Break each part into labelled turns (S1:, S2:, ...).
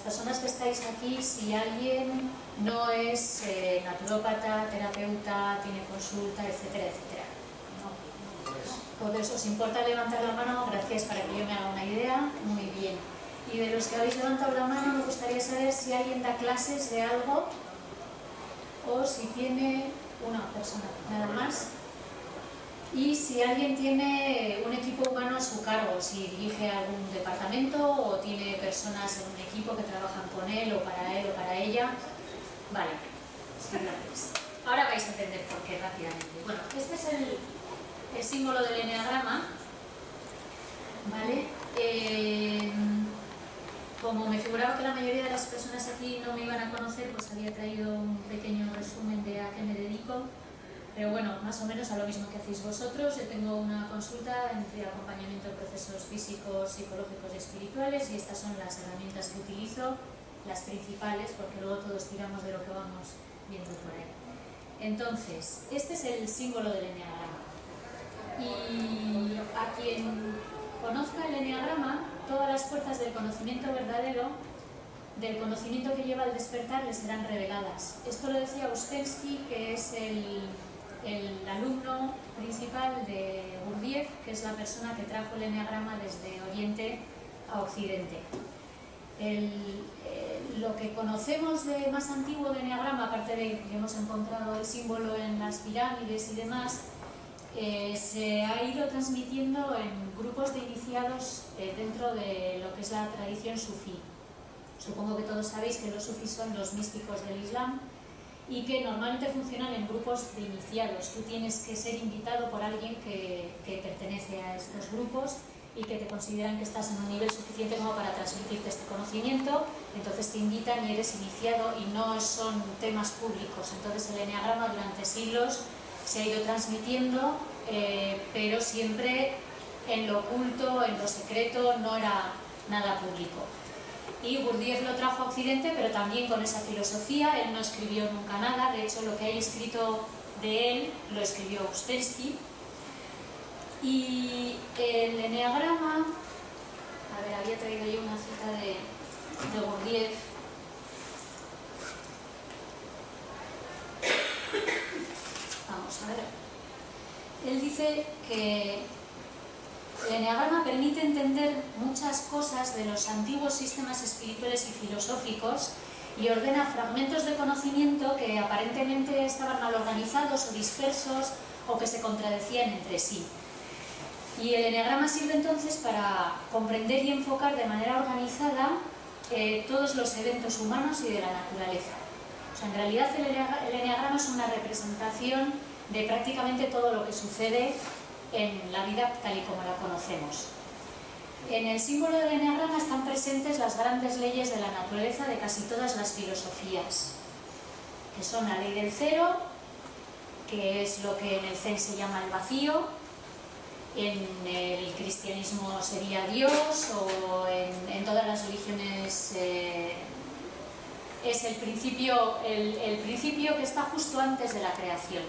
S1: personas que estáis aquí, si alguien no es naturópata, terapeuta, tiene consulta, etcétera, etcétera. ¿No? Entonces, ¿os importa levantar la mano? Gracias, para que yo me haga una idea. Muy bien. Y de los que habéis levantado la mano, me gustaría saber si alguien da clases de algo o si tiene una persona, nada más. Y si alguien tiene un equipo humano a su cargo, si dirige algún departamento o tiene personas en un equipo que trabajan con él o para ella. Vale, gracias. Ahora vais a entender por qué rápidamente. Bueno, este es el símbolo del eneagrama. ¿Vale? Como me figuraba que la mayoría de las personas aquí no me iban a conocer, pues había traído un pequeño resumen de a qué me dedico. Pero bueno, más o menos a lo mismo que hacéis vosotros. Yo tengo una consulta entre acompañamiento de procesos físicos, psicológicos y espirituales, y estas son las herramientas que utilizo, las principales, porque luego todos tiramos de lo que vamos viendo por ahí. Entonces, este es el símbolo del eneagrama. Y a quien conozca el eneagrama, todas las puertas del conocimiento verdadero, del conocimiento que lleva al despertar, le serán reveladas. Esto lo decía Ouspensky, que es el alumno principal de Gurdjieff, que es la persona que trajo el eneagrama desde Oriente a Occidente. Lo que conocemos de más antiguo de eneagrama, aparte de que hemos encontrado el símbolo en las pirámides y demás, se ha ido transmitiendo en grupos de iniciados dentro de lo que es la tradición sufí. Supongo que todos sabéis que los sufís son los místicos del Islam y que normalmente funcionan en grupos de iniciados. Tú tienes que ser invitado por alguien que pertenece a estos grupos y que te consideran que estás en un nivel suficiente como para transmitirte este conocimiento, entonces te invitan y eres iniciado, y no son temas públicos. Entonces el eneagrama durante siglos se ha ido transmitiendo, pero siempre en lo oculto, en lo secreto, no era nada público. Y Gurdjieff lo trajo a Occidente, pero también con esa filosofía. Él no escribió nunca nada, de hecho lo que hay escrito de él lo escribió Ouspensky. Y el eneagrama, a ver, había traído yo una cita de Gurdjieff. Vamos a ver. Él dice que el eneagrama permite entender muchas cosas de los antiguos sistemas espirituales y filosóficos y ordena fragmentos de conocimiento que aparentemente estaban mal organizados o dispersos o que se contradecían entre sí. Y el eneagrama sirve entonces para comprender y enfocar de manera organizada todos los eventos humanos y de la naturaleza. O sea, en realidad el eneagrama es una representación de prácticamente todo lo que sucede en la vida tal y como la conocemos. En el símbolo del eneagrama están presentes las grandes leyes de la naturaleza de casi todas las filosofías, que son la ley del cero, que es lo que en el Zen se llama el vacío, en el cristianismo sería Dios, o en todas las religiones es el principio que está justo antes de la creación.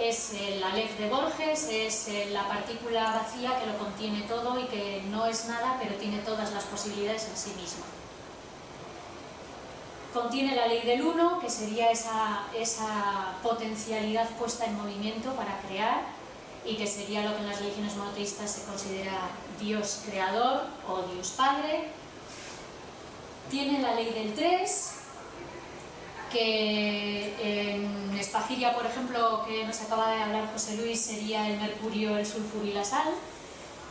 S1: Es el Aleph de Borges, es la partícula vacía que lo contiene todo y que no es nada, pero tiene todas las posibilidades en sí misma. Contiene la ley del uno, que sería esa potencialidad puesta en movimiento para crear, y que sería lo que en las religiones monoteístas se considera Dios creador o Dios Padre. Tiene la ley del 3, que en Espagiria, por ejemplo, que nos acaba de hablar José Luis, sería el mercurio, el sulfuro y la sal,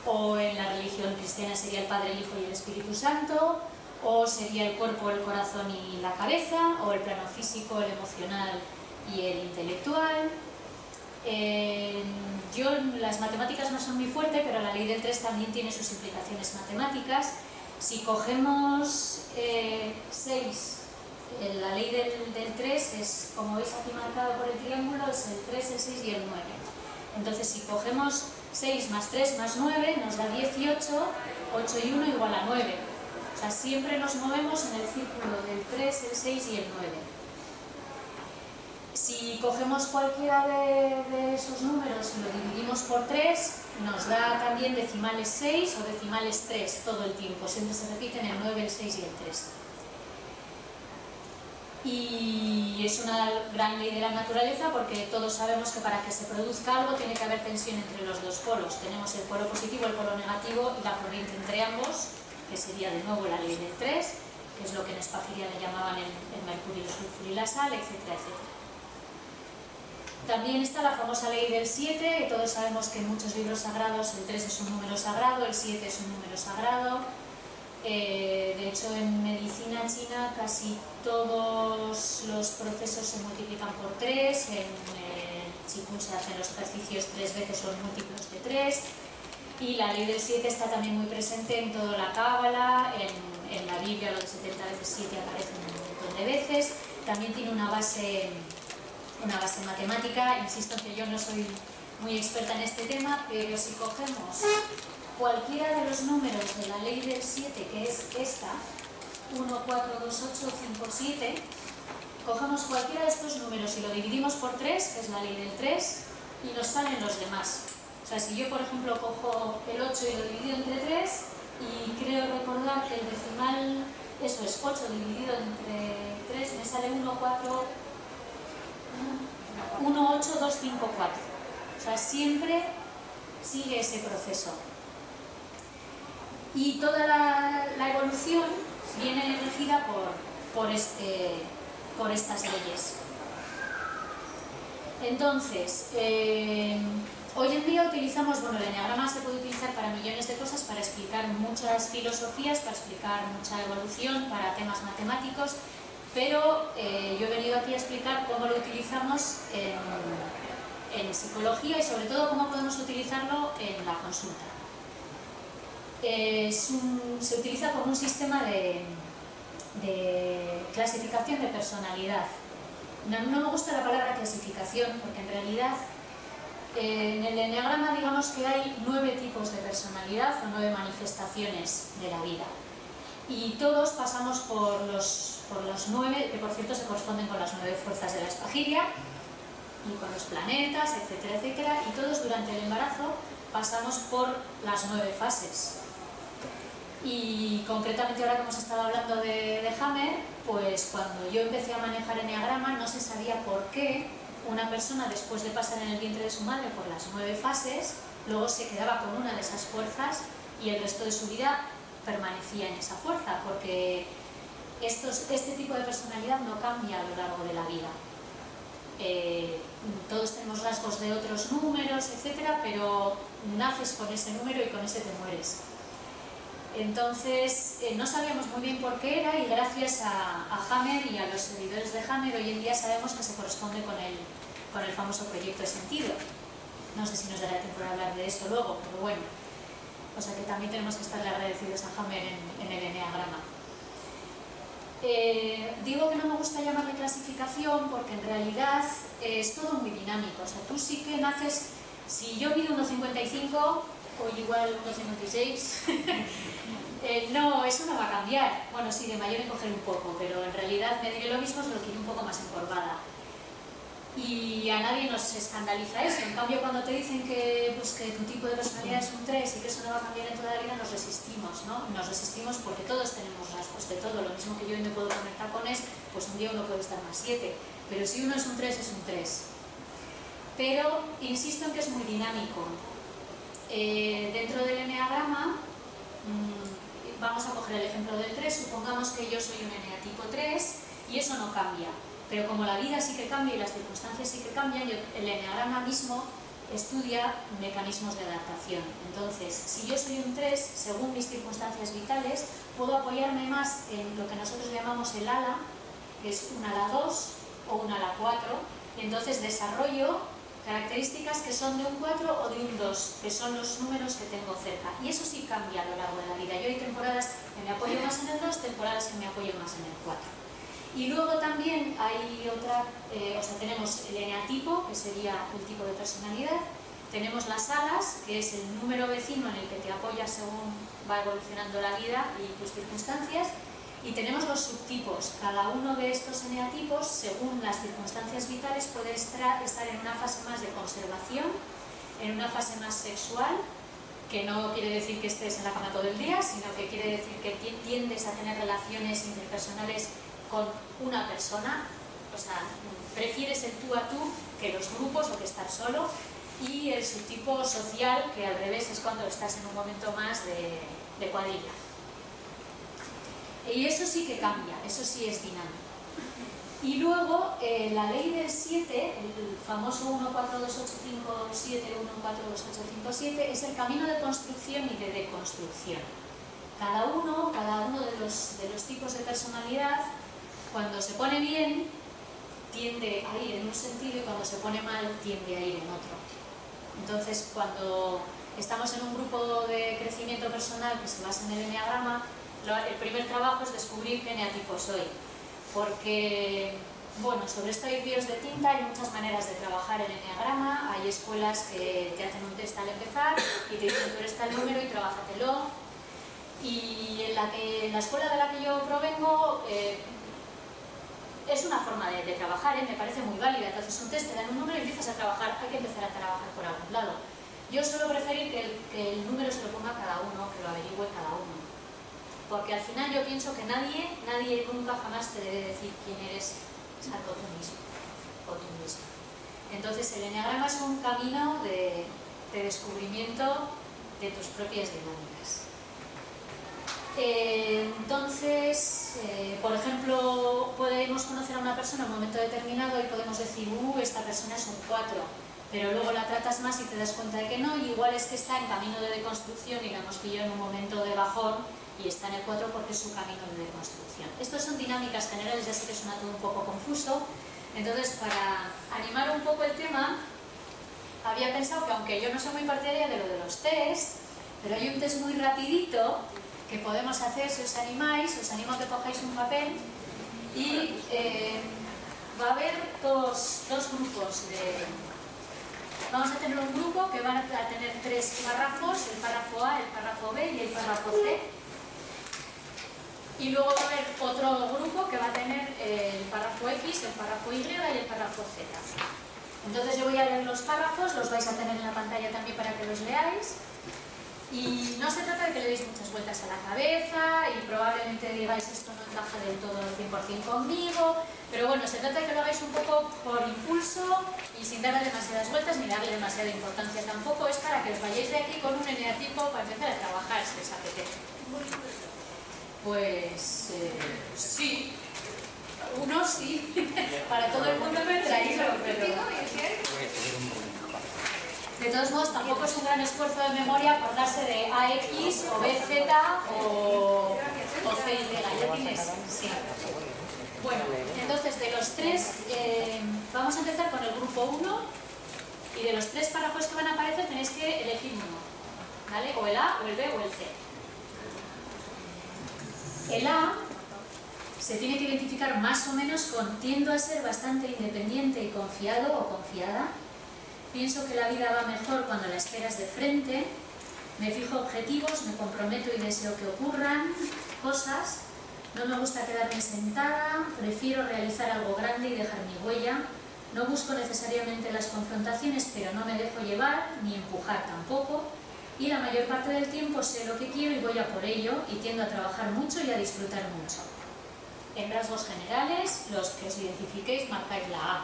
S1: o en la religión cristiana sería el Padre, el Hijo y el Espíritu Santo, o sería el cuerpo, el corazón y la cabeza, o el plano físico, el emocional y el intelectual. Las matemáticas no son muy fuertes, pero la ley del 3 también tiene sus implicaciones matemáticas. Si cogemos 6, la ley del 3 es, como veis aquí marcado por el triángulo, es el 3, el 6 y el 9. Entonces, si cogemos 6 más 3 más 9, nos da 18, 8 y 1 igual a 9. O sea, siempre nos movemos en el círculo del 3, el 6 y el 9. Si cogemos cualquiera de esos números y lo dividimos por 3, nos da también decimales 6 o decimales 3 todo el tiempo. Siempre se repiten el 9, el 6 y el 3. Y es una gran ley de la naturaleza porque todos sabemos que para que se produzca algo tiene que haber tensión entre los dos polos. Tenemos el polo positivo, el polo negativo y la corriente entre ambos, que sería de nuevo la ley del 3, que es lo que en Espagiria le llamaban el mercurio, el sulfuro y la sal, etcétera, etcétera. También está la famosa ley del 7, que todos sabemos que en muchos libros sagrados el 3 es un número sagrado, el 7 es un número sagrado. De hecho, en medicina china casi todos los procesos se multiplican por 3, en Qigong se hacen los ejercicios 3 veces los múltiplos de 3, y la ley del 7 está también muy presente en toda la cábala, en la Biblia lo de 70 veces 7 aparece un montón de veces. También tiene una base matemática. Insisto que yo no soy muy experta en este tema, pero si cogemos cualquiera de los números de la ley del 7, que es esta, 1, 4, 2, 8, 5, 7, cogemos cualquiera de estos números y lo dividimos por 3, que es la ley del 3, y nos salen los demás. O sea, si yo, por ejemplo, cojo el 8 y lo divido entre 3, y creo recordar que el decimal, eso es 8 dividido entre 3, me sale 1, 8, 2, 5, 4. O sea, siempre sigue ese proceso. Y toda la evolución viene regida por estas leyes. Entonces, hoy en día utilizamos, bueno, el eneagrama se puede utilizar para millones de cosas, para explicar muchas filosofías, para explicar mucha evolución, para temas matemáticos, pero yo he venido aquí a explicar cómo lo utilizamos en psicología y sobre todo cómo podemos utilizarlo en la consulta. Se utiliza como un sistema de clasificación de personalidad. No me gusta la palabra clasificación porque en realidad en el eneagrama digamos que hay 9 tipos de personalidad o 9 manifestaciones de la vida. Y todos pasamos por los 9, que por cierto se corresponden con las 9 fuerzas de la Espagiria y con los planetas, etcétera, etcétera, y todos durante el embarazo pasamos por las 9 fases. Y concretamente ahora que hemos estado hablando de Hammer, pues cuando yo empecé a manejar eneagrama no se sabía por qué una persona después de pasar en el vientre de su madre por las 9 fases, luego se quedaba con una de esas fuerzas y el resto de su vida permanecía en esa fuerza, porque este tipo de personalidad no cambia a lo largo de la vida. Todos tenemos rasgos de otros números, etcétera, pero naces con ese número y con ese te mueres. Entonces no sabíamos muy bien por qué era, y gracias a Hammer y a los seguidores de Hammer hoy en día sabemos que se corresponde con el famoso proyecto de sentido. No sé si nos dará tiempo de hablar de eso luego, pero bueno. O sea que también tenemos que estarle agradecidos a Hammer en el eneagrama. Digo que no me gusta llamarle clasificación porque en realidad es todo muy dinámico. O sea, tú sí que naces, si yo mido 1,55 o igual 1,56, no, eso no va a cambiar. Bueno, sí, de mayor encoger un poco, pero en realidad me diré lo mismo, solo que iré un poco más encorvada. Y a nadie nos escandaliza eso. En cambio, cuando te dicen que tu tipo de personalidad es un 3 y que eso no va a cambiar en toda la vida, nos resistimos, ¿no? Nos resistimos porque todos tenemos rasgos de todo. Lo mismo que yo hoy me puedo poner tacones, pues un día uno puede estar más 7. Pero si uno es un 3, es un 3. Pero insisto en que es muy dinámico. Dentro del eneagrama, vamos a coger el ejemplo del 3. Supongamos que yo soy un eneatipo 3 y eso no cambia. Pero como la vida sí que cambia y las circunstancias sí que cambian, el eneagrama mismo estudia mecanismos de adaptación. Entonces, si yo soy un 3, según mis circunstancias vitales, puedo apoyarme más en lo que nosotros llamamos el ala, que es un ala 2 o un ala 4, y entonces desarrollo características que son de un 4 o de un 2, que son los números que tengo cerca. Y eso sí cambia a lo largo de la vida. Yo hay temporadas que me apoyo más en el 2, temporadas que me apoyo más en el 4. Y luego también hay tenemos el eneatipo, que sería el tipo de personalidad, tenemos las alas, que es el número vecino en el que te apoyas según va evolucionando la vida y tus circunstancias, y tenemos los subtipos. Cada uno de estos eneatipos, según las circunstancias vitales, puede estar en una fase más de conservación, en una fase más sexual, que no quiere decir que estés en la cama todo el día, sino que quiere decir que tiendes a tener relaciones interpersonales con una persona, o sea, prefieres el tú a tú que los grupos o que estar solo, y el subtipo social, que al revés es cuando estás en un momento más de cuadrilla. Y eso sí que cambia, eso sí es dinámico. Y luego la ley del 7, el famoso 1428571, 1428557, es el camino de construcción y de deconstrucción. Cada uno de los tipos de personalidad, cuando se pone bien, tiende a ir en un sentido, y cuando se pone mal, tiende a ir en otro. Entonces, cuando estamos en un grupo de crecimiento personal que se basa en el eneagrama, el primer trabajo es descubrir qué eneatipo soy. Porque, bueno, sobre esto hay ríos de tinta, hay muchas maneras de trabajar el eneagrama, hay escuelas que te hacen un test al empezar y te dicen tú eres tal número y trabájatelo. Y en la escuela de la que yo provengo es una forma de trabajar, me parece muy válida. Entonces un test te dan un número y empiezas a trabajar, hay que empezar a trabajar por algún lado. Yo suelo preferir que el número se lo ponga cada uno, que lo averigüe cada uno. Porque al final yo pienso que nadie nunca jamás te debe decir quién eres, salvo tú mismo o tú misma. Entonces el eneagrama es un camino de descubrimiento de tus propias dinámicas. Entonces, por ejemplo, podemos conocer a una persona en un momento determinado y podemos decir, esta persona es un 4, pero luego la tratas más y te das cuenta de que no, y igual es que está en camino de deconstrucción y la hemos pillado en un momento de bajón y está en el 4 porque es su camino de deconstrucción. Estas son dinámicas generales, ya sé que suena todo un poco confuso. Entonces, para animar un poco el tema, había pensado que, aunque yo no soy muy partidaria de lo de los test, pero hay un test muy rapidito que podemos hacer si os animáis. Os animo a que cojáis un papel y va a haber dos grupos. Vamos a tener un grupo que van a tener 3 párrafos, el párrafo A, el párrafo B y el párrafo C. Y luego va a haber otro grupo que va a tener el párrafo X, el párrafo Y y el párrafo Z. Entonces yo voy a leer los párrafos, los vais a tener en la pantalla también para que los leáis. Y no se trata de que le deis muchas vueltas a la cabeza y probablemente digáis esto no encaja del todo al 100% conmigo, pero bueno, se trata de que lo hagáis un poco por impulso y sin darle demasiadas vueltas ni darle demasiada importancia tampoco. Es para que os vayáis de aquí con un eneatipo para empezar a trabajar si os apetece. Pues sí, uno sí, para todo el mundo no he traído, pero... De todos modos, tampoco es un gran esfuerzo de memoria acordarse de AX o BZ o CY, ¿ya tienes? Sí. Bueno, entonces de los 3, vamos a empezar con el grupo 1 y de los 3 párrafos que van a aparecer tenéis que elegir uno, ¿vale? O el A, o el B o el C. El A se tiene que identificar más o menos con tiendo a ser bastante independiente y confiado o confiada. Pienso que la vida va mejor cuando la esperas de frente, me fijo objetivos, me comprometo y deseo que ocurran cosas, no me gusta quedarme sentada, prefiero realizar algo grande y dejar mi huella, no busco necesariamente las confrontaciones, pero no me dejo llevar, ni empujar tampoco, y la mayor parte del tiempo sé lo que quiero y voy a por ello, y tiendo a trabajar mucho y a disfrutar mucho. En rasgos generales, los que os identifiquéis, marcáis la A.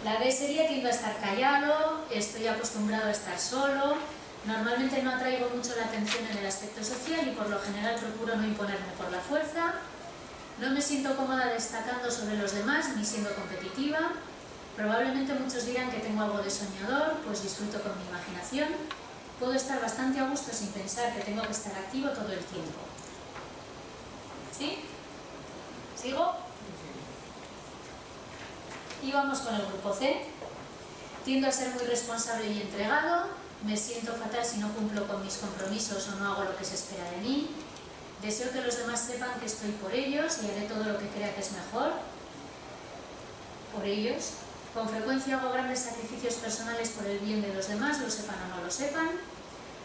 S1: La D sería tiendo a estar callado, estoy acostumbrado a estar solo, normalmente no atraigo mucho la atención en el aspecto social y por lo general procuro no imponerme por la fuerza, no me siento cómoda destacando sobre los demás ni siendo competitiva, probablemente muchos dirán que tengo algo de soñador, pues disfruto con mi imaginación, puedo estar bastante a gusto sin pensar que tengo que estar activo todo el tiempo. ¿Sí? ¿Sigo? Y vamos con el grupo C. Tiendo a ser muy responsable y entregado, me siento fatal si no cumplo con mis compromisos o no hago lo que se espera de mí, deseo que los demás sepan que estoy por ellos y haré todo lo que crea que es mejor por ellos, con frecuencia hago grandes sacrificios personales por el bien de los demás, lo sepan o no lo sepan,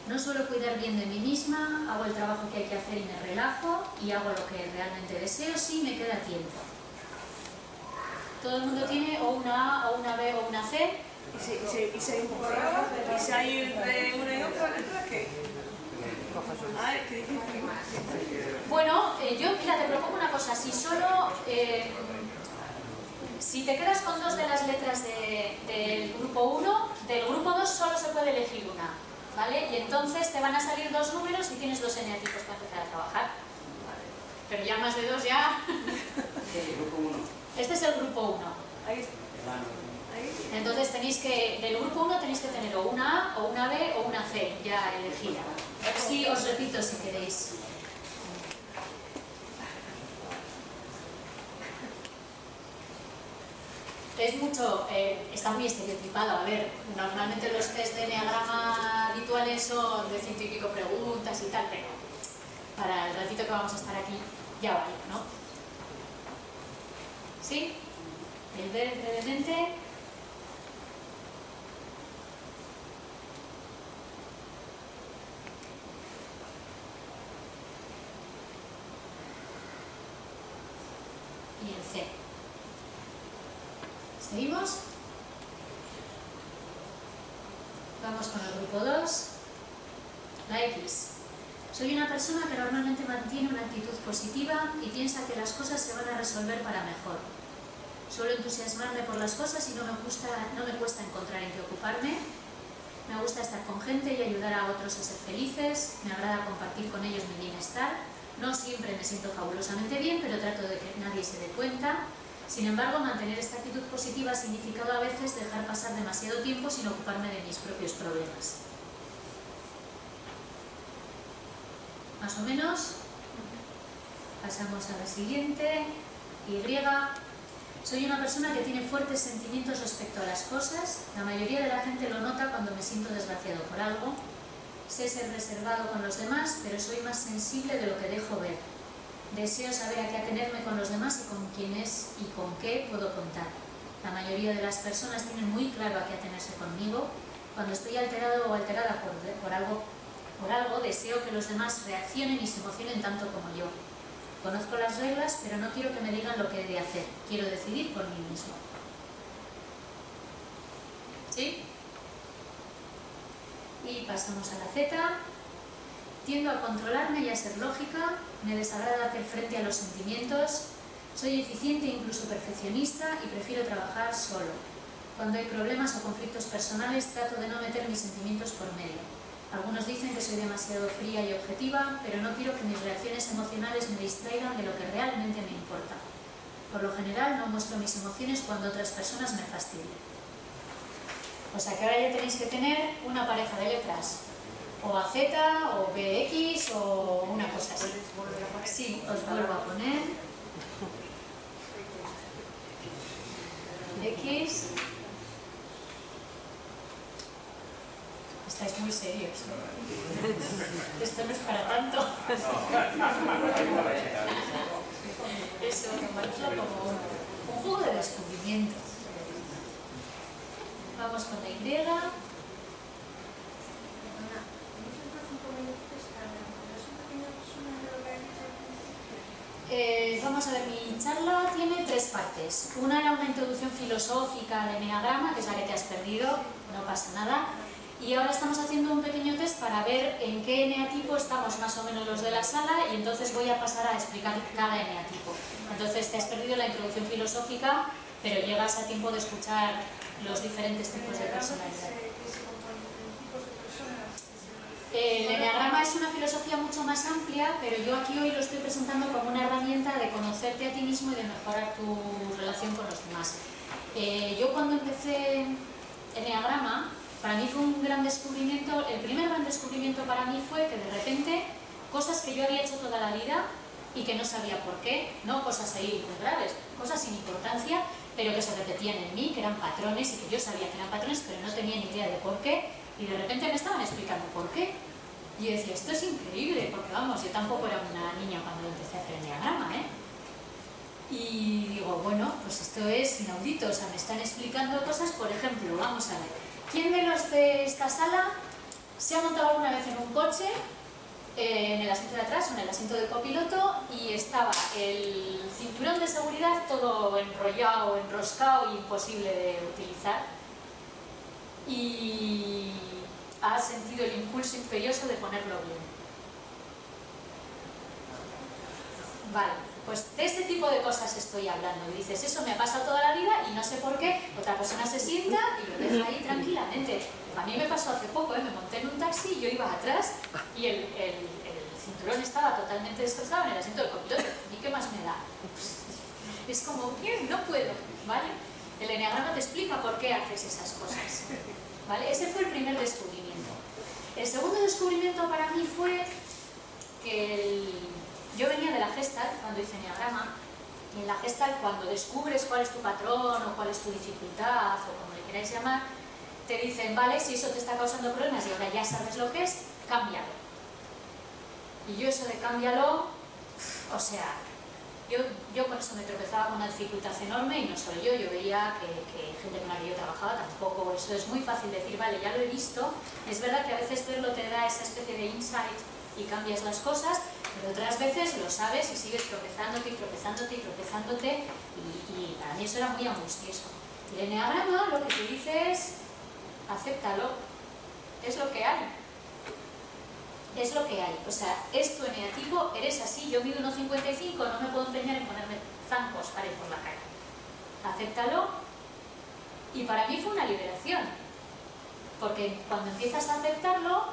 S1: no suelo cuidar bien de mí misma, hago el trabajo que hay que hacer y me relajo y hago lo que realmente deseo si me queda tiempo. Todo el mundo tiene o una A, o una B, o una C.
S2: ¿Y si hay un poco raro? ¿Y si hay entre una y otra letra qué? A ver, ¿qué dice?
S1: yo, mira, te propongo una cosa, si solo... si te quedas con 2 de las letras del grupo 1, del grupo 2 solo se puede elegir una, ¿vale? Y entonces te van a salir 2 números y tienes 2 eneatipos para empezar a trabajar. Pero ya más de 2 ya... Este es el grupo 1. Entonces tenéis que, del grupo 1 tenéis que tener o una A, o una B, o una C, ya elegida. Sí, os repito si queréis. Es mucho, está muy estereotipado. A ver, normalmente los test de eneagrama habituales son de 100 y pico preguntas y tal, pero para el ratito que vamos a estar aquí ya vale, ¿no? ¿Sí? Brevemente. Y el C. ¿Seguimos? Vamos con el grupo 2. La X. Soy una persona que normalmente mantiene una actitud positiva y piensa que las cosas se van a resolver para mejor. Suelo entusiasmarme por las cosas y no me cuesta encontrar en qué ocuparme. Me gusta estar con gente y ayudar a otros a ser felices. Me agrada compartir con ellos mi bienestar. No siempre me siento fabulosamente bien, pero trato de que nadie se dé cuenta. Sin embargo, mantener esta actitud positiva ha significado a veces dejar pasar demasiado tiempo sin ocuparme de mis propios problemas. Más o menos. Pasamos a la siguiente. Y. Soy una persona que tiene fuertes sentimientos respecto a las cosas. La mayoría de la gente lo nota cuando me siento desgraciado por algo. Sé ser reservado con los demás, pero soy más sensible de lo que dejo ver. Deseo saber a qué atenerme con los demás y con quiénes y con qué puedo contar. La mayoría de las personas tienen muy claro a qué atenerse conmigo. Cuando estoy alterado o alterada por algo, deseo que los demás reaccionen y se emocionen tanto como yo. Conozco las reglas, pero no quiero que me digan lo que he de hacer. Quiero decidir por mí mismo. ¿Sí? Y pasamos a la Z. Tiendo a controlarme y a ser lógica. Me desagrada hacer frente a los sentimientos. Soy eficiente e incluso perfeccionista y prefiero trabajar solo. Cuando hay problemas o conflictos personales, trato de no meter mis sentimientos por medio. Algunos dicen que soy demasiado fría y objetiva, pero no quiero que mis reacciones emocionales me distraigan de lo que realmente me importa. Por lo general, no muestro mis emociones cuando otras personas me fastidian. O sea que ahora ya tenéis que tener una pareja de letras. O AZ, o BX, o una cosa así. Sí, os vuelvo a poner. X. Estáis muy serios. Esto no es para tanto. Eso, tomarlo como un juego de descubrimiento. Vamos con la Y. Vamos a ver, mi charla tiene 3 partes. Una era una introducción filosófica al eneagrama, que es la que te has perdido, no pasa nada. Y ahora estamos haciendo un pequeño test para ver en qué eneatipo estamos más o menos los de la sala, y entonces voy a pasar a explicar cada eneatipo. Entonces te has perdido la introducción filosófica, pero llegas a tiempo de escuchar los diferentes tipos de personalidad. El eneagrama es una filosofía mucho más amplia, pero yo aquí hoy lo estoy presentando como una herramienta de conocerte a ti mismo y de mejorar tu relación con los demás. Yo cuando empecé eneagrama, para mí fue un gran descubrimiento. El primer gran descubrimiento para mí fue que de repente cosas que yo había hecho toda la vida y que no sabía por qué, no cosas ahí muy graves, cosas sin importancia, pero que se repetían en mí, que eran patrones y que yo sabía que eran patrones, pero no tenía ni idea de por qué. Y de repente me estaban explicando por qué. Y yo decía, esto es increíble, porque vamos, yo tampoco era una niña cuando empecé a hacer eneagrama, ¿eh? Y digo, bueno, pues esto es inaudito, o sea, me están explicando cosas. Por ejemplo, vamos a ver, ¿quién de los de esta sala se ha montado alguna vez en un coche, en el asiento de atrás o en el asiento de copiloto, y estaba el cinturón de seguridad todo enrollado, enroscado y imposible de utilizar? Y ha sentido el impulso imperioso de ponerlo bien. Vale, pues de este tipo de cosas estoy hablando. Y dices, eso me ha pasado toda la vida y no sé por qué. Otra persona se sienta y lo deja ahí tranquilamente. A mí me pasó hace poco, me monté en un taxi y yo iba atrás y el cinturón estaba totalmente destrozado en el asiento del copiloto. ¿Y qué más me da? Es como, bien, no puedo, ¿vale? El eneagrama te explica por qué haces esas cosas, ¿vale? Ese fue el primer descubrimiento. El segundo descubrimiento para mí fue que yo venía de la Gestalt cuando hice eneagrama, y en la Gestalt cuando descubres cuál es tu patrón o cuál es tu dificultad o como le queráis llamar, te dicen, vale, si eso te está causando problemas y ahora ya sabes lo que es, cámbialo. Y yo eso de cámbialo, o sea, yo con eso me tropezaba con una dificultad enorme y no solo yo veía que gente con la que yo trabajaba tampoco, eso es muy fácil decir, vale, ya lo he visto, es verdad que a veces verlo te da esa especie de insight y cambias las cosas, pero otras veces lo sabes y sigues tropezándote y tropezándote y tropezándote y para mí eso era muy angustioso. Y el eneagrama lo que te dice es, acéptalo, es lo que hay. Es lo que hay, o sea, es tu eneatipo, eres así, yo mido 1,55, no me puedo empeñar en ponerme zancos para ir por la calle. Acéptalo, y para mí fue una liberación, porque cuando empiezas a aceptarlo,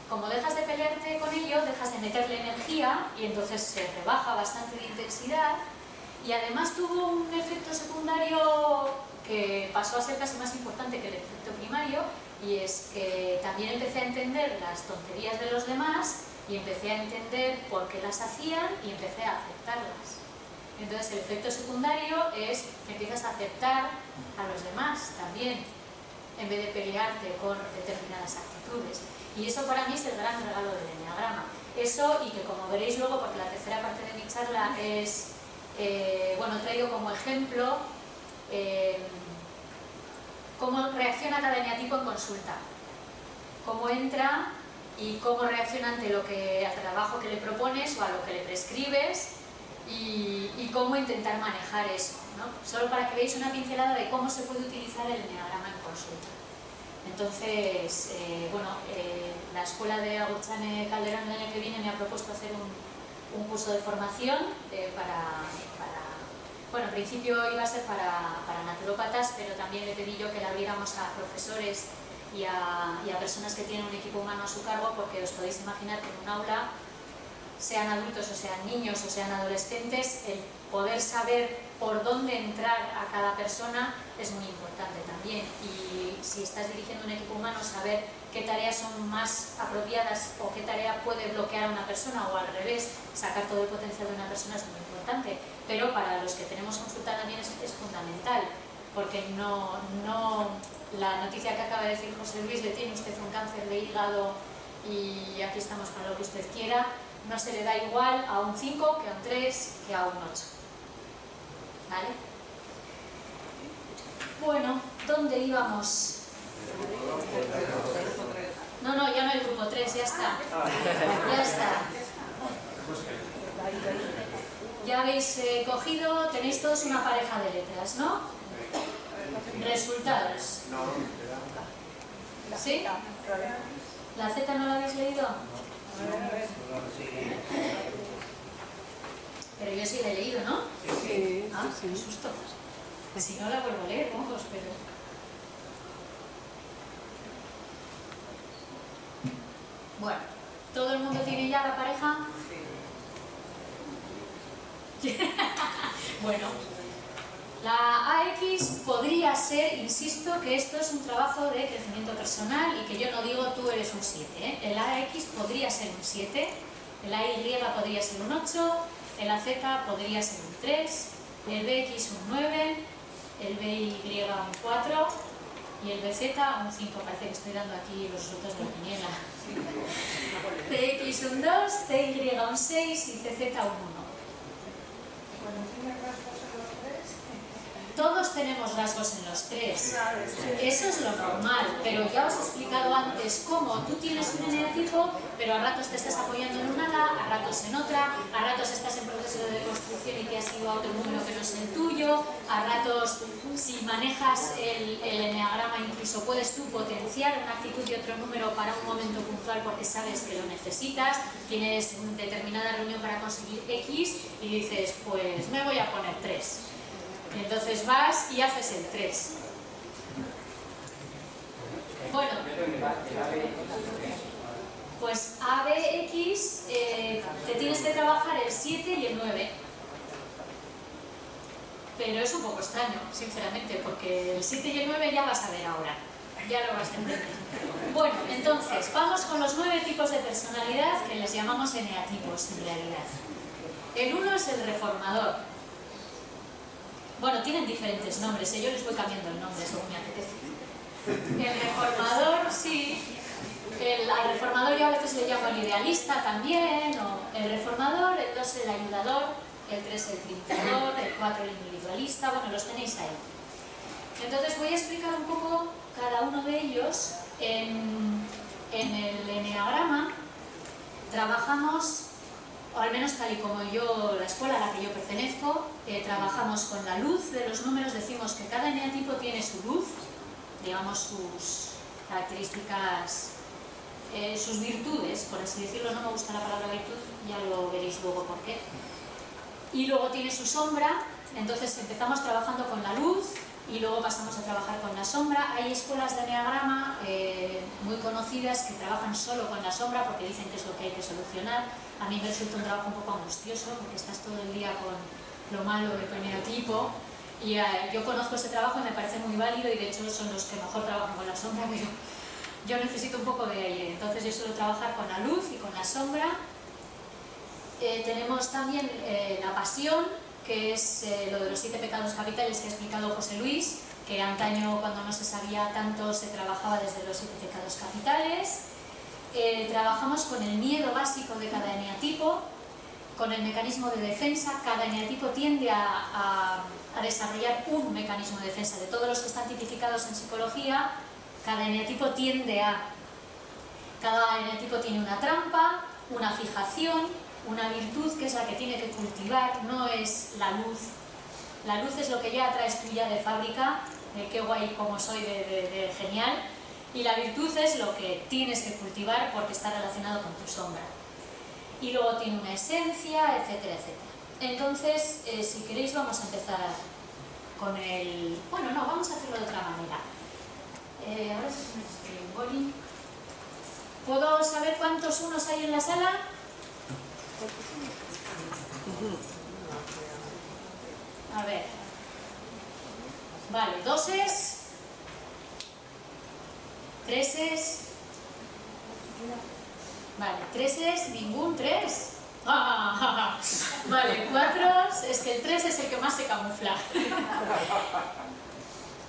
S1: como dejas de pelearte con ello, dejas de meterle energía, y entonces se rebaja bastante de intensidad, y además tuvo un efecto secundario que pasó a ser casi más importante que el efecto primario, y es que también empecé a entender las tonterías de los demás y empecé a entender por qué las hacían y empecé a aceptarlas. Entonces el efecto secundario es que empiezas a aceptar a los demás también, en vez de pelearte con determinadas actitudes. Y eso para mí es el gran regalo del eneagrama. Eso, y que como veréis luego, porque la tercera parte de mi charla es, bueno, he traído como ejemplo cómo reacciona cada eneatipo en consulta, cómo entra y cómo reacciona ante al trabajo que le propones o a lo que le prescribes y cómo intentar manejar eso, ¿no? Solo para que veáis una pincelada de cómo se puede utilizar el eneagrama en consulta. Entonces, bueno, la escuela de Agurtxane Calderón el año que viene me ha propuesto hacer un curso de formación bueno, en principio iba a ser para naturópatas, pero también le pedí yo que la abriéramos a profesores y a personas que tienen un equipo humano a su cargo, porque os podéis imaginar que en un aula, sean adultos o sean niños o sean adolescentes, el poder saber por dónde entrar a cada persona es muy importante también. Y si estás dirigiendo un equipo humano, saber qué tareas son más apropiadas o qué tarea puede bloquear a una persona, o al revés, sacar todo el potencial de una persona es muy importante. Pero para los que tenemos consulta también es fundamental, porque la noticia que acaba de decir José Luis de tiene usted un cáncer de hígado y aquí estamos para lo que usted quiera, no se le da igual a un 5 que a un 3 que a un 8. ¿Vale? Bueno, ¿dónde íbamos? No, ya no hay grupo 3, ya está. Ya está. Ya habéis cogido, tenéis todos una pareja de letras, ¿no? Resultados. ¿Sí? ¿La Z no la habéis leído? Pero yo sí la he leído, ¿no?
S2: Sí.
S1: Ah, qué susto. Si no la vuelvo a leer, ojos, pero... Bueno, ¿todo el mundo tiene ya la pareja? Bueno, la AX podría ser, insisto, que esto es un trabajo de crecimiento personal y que yo no digo tú eres un 7, ¿eh? El AX podría ser un 7, el AY podría ser un 8, el AZ podría ser un 3, el BX un 9, el BY un 4 y el BZ un 5. Parece que estoy dando aquí los resultados de la quiniela. CX un 2, CY un 6 y CZ un 1. Todos tenemos rasgos en los 3, eso es lo normal, pero ya os he explicado antes cómo tú tienes un eneatipo, pero a ratos te estás apoyando en un ala, a ratos en otra, a ratos estás en proceso de deconstrucción y te has ido a otro número que no es el tuyo, a ratos, si manejas el eneagrama, incluso puedes tú potenciar una actitud y otro número para un momento puntual puntual porque sabes que lo necesitas, tienes una determinada reunión para conseguir X y dices, pues me voy a poner 3. Entonces vas y haces el 3. Bueno, pues ABX te tienes que trabajar el 7 y el 9. Pero es un poco extraño, sinceramente, porque el 7 y el 9 ya vas a ver ahora. Ya lo vas a entender. Bueno, entonces, vamos con los 9 tipos de personalidad que les llamamos eneatipos, en realidad. El 1 es el reformador. Bueno, tienen diferentes nombres, yo les voy cambiando el nombre según me apetece. El reformador, sí. Al reformador yo a veces le llamo el idealista también, o el reformador, el 2 el ayudador, el 3 el triunfador, el 4 el individualista, bueno, los tenéis ahí. Entonces voy a explicar un poco cada uno de ellos. En el eneagrama trabajamos, o al menos tal y como yo, la escuela a la que yo pertenezco, trabajamos con la luz de los números, decimos que cada eneatipo tiene su luz, digamos sus características, sus virtudes, por así decirlo. No me gusta la palabra virtud, ya lo veréis luego por qué. Y luego tiene su sombra. Entonces empezamos trabajando con la luz y luego pasamos a trabajar con la sombra. Hay escuelas de eneagrama muy conocidas que trabajan solo con la sombra porque dicen que es lo que hay que solucionar. A mí me resulta un trabajo un poco angustioso porque estás todo el día con lo malo de tu eneatipo. Y yo conozco ese trabajo y me parece muy válido, y de hecho son los que mejor trabajan con la sombra, pero yo necesito un poco de aire. Entonces yo suelo trabajar con la luz y con la sombra. Tenemos también la pasión, que es lo de los 7 pecados capitales que ha explicado José Luis, que antaño, cuando no se sabía tanto, se trabajaba desde los 7 pecados capitales. Trabajamos con el miedo básico de cada eneatipo, con el mecanismo de defensa. Cada eneatipo tiende a desarrollar un mecanismo de defensa. De todos los que están tipificados en psicología, cada eneatipo tiende a... Cada eneatipo tiene una trampa, una fijación, una virtud que es la que tiene que cultivar, no es la luz. La luz es lo que ya traes tú ya de fábrica, qué guay como soy de genial, y la virtud es lo que tienes que cultivar porque está relacionado con tu sombra. Y luego tiene una esencia, etcétera, etcétera. Entonces, si queréis vamos a empezar con el... Bueno, no, vamos a hacerlo de otra manera. Ahora sí se me escribe un boli. ¿Puedo saber cuántos unos hay en la sala? A ver. Vale, 2s, 3s. Vale, 3s, ningún 3. Vale, 4s, es que el 3 es el que más se camufla.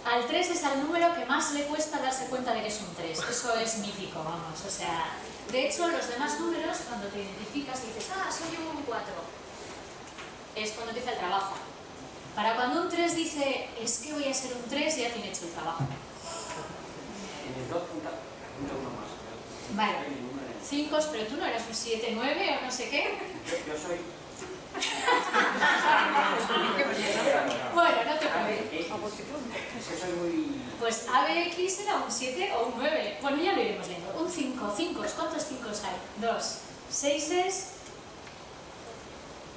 S1: Al 3 es al número que más le cuesta darse cuenta de que es un 3. Eso es mítico, vamos. O sea, de hecho, los demás números, cuando te identificas y dices, soy un 4, es cuando empieza el trabajo. Para cuando un 3 dice, es que voy a ser un 3, ya tiene hecho el trabajo.
S3: En el 2 punta uno más.
S1: Vale. 5, pero tú no eras un 7, 9 o no sé qué.
S3: Yo soy...
S1: Bueno, no te preocupes.
S3: Es que soy muy...
S1: Pues ABX era un 7 o un 9. Bueno, ya lo iremos viendo. Un 5. 5. ¿Cuántos 5 hay? 2. 6,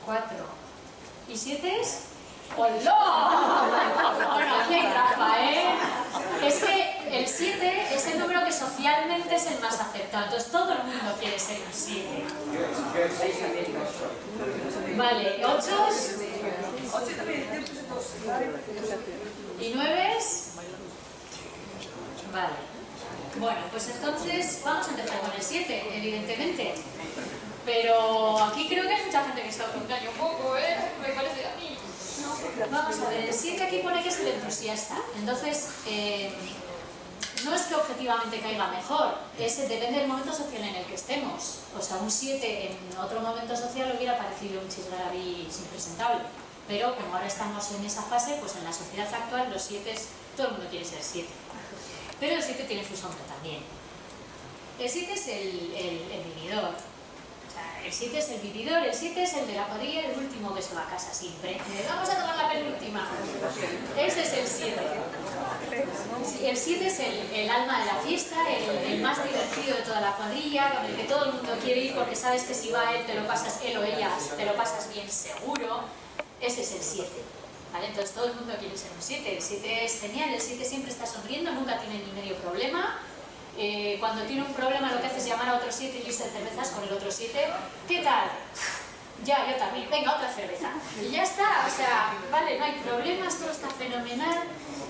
S1: 4. ¿Y 7? ¡Hola! Bueno, aquí hay trampa, ¿eh? Es que el 7 es el número que socialmente es el más aceptado. Entonces todo el mundo quiere ser un 7.
S3: Yo el 6 también no soy.
S1: Vale, 8
S2: también,
S1: y 9. Vale. Bueno, pues entonces vamos a empezar con el 7, evidentemente. Pero aquí creo que hay mucha gente que está preguntando un poco, ¿eh? Me parece a mí. Vamos a ver, el 7 aquí pone que es el entusiasta. Entonces, no es que objetivamente caiga mejor, depende del momento social en el que estemos. O sea, un 7 en otro momento social hubiera parecido un chisgarabi impresentable. Pero como ahora estamos en esa fase, pues en la sociedad actual los 7, todo el mundo quiere ser 7. Pero el 7 tiene su sombra también. El 7 es el vividor. sea, el 7 es el vividor, el 7 es el de la cuadrilla, el último que se va a casa siempre. Vamos a tomar la penúltima. Ese es el 7. El 7 es el alma de la fiesta, el más divertido de toda la cuadrilla, con el que todo el mundo quiere ir porque sabes que si va él, él o ella, te lo pasas bien seguro. Ese es el 7. ¿Vale? Entonces todo el mundo quiere ser un 7. El 7 es genial, el 7 siempre está sonriendo, nunca tiene ni medio problema. Cuando tiene un problema lo que hace es llamar a otro 7 y irse cervezas con el otro 7. ¿Qué tal? Ya, yo también. Venga, otra cerveza. Y ya está, o sea, vale, no hay problemas, todo está fenomenal.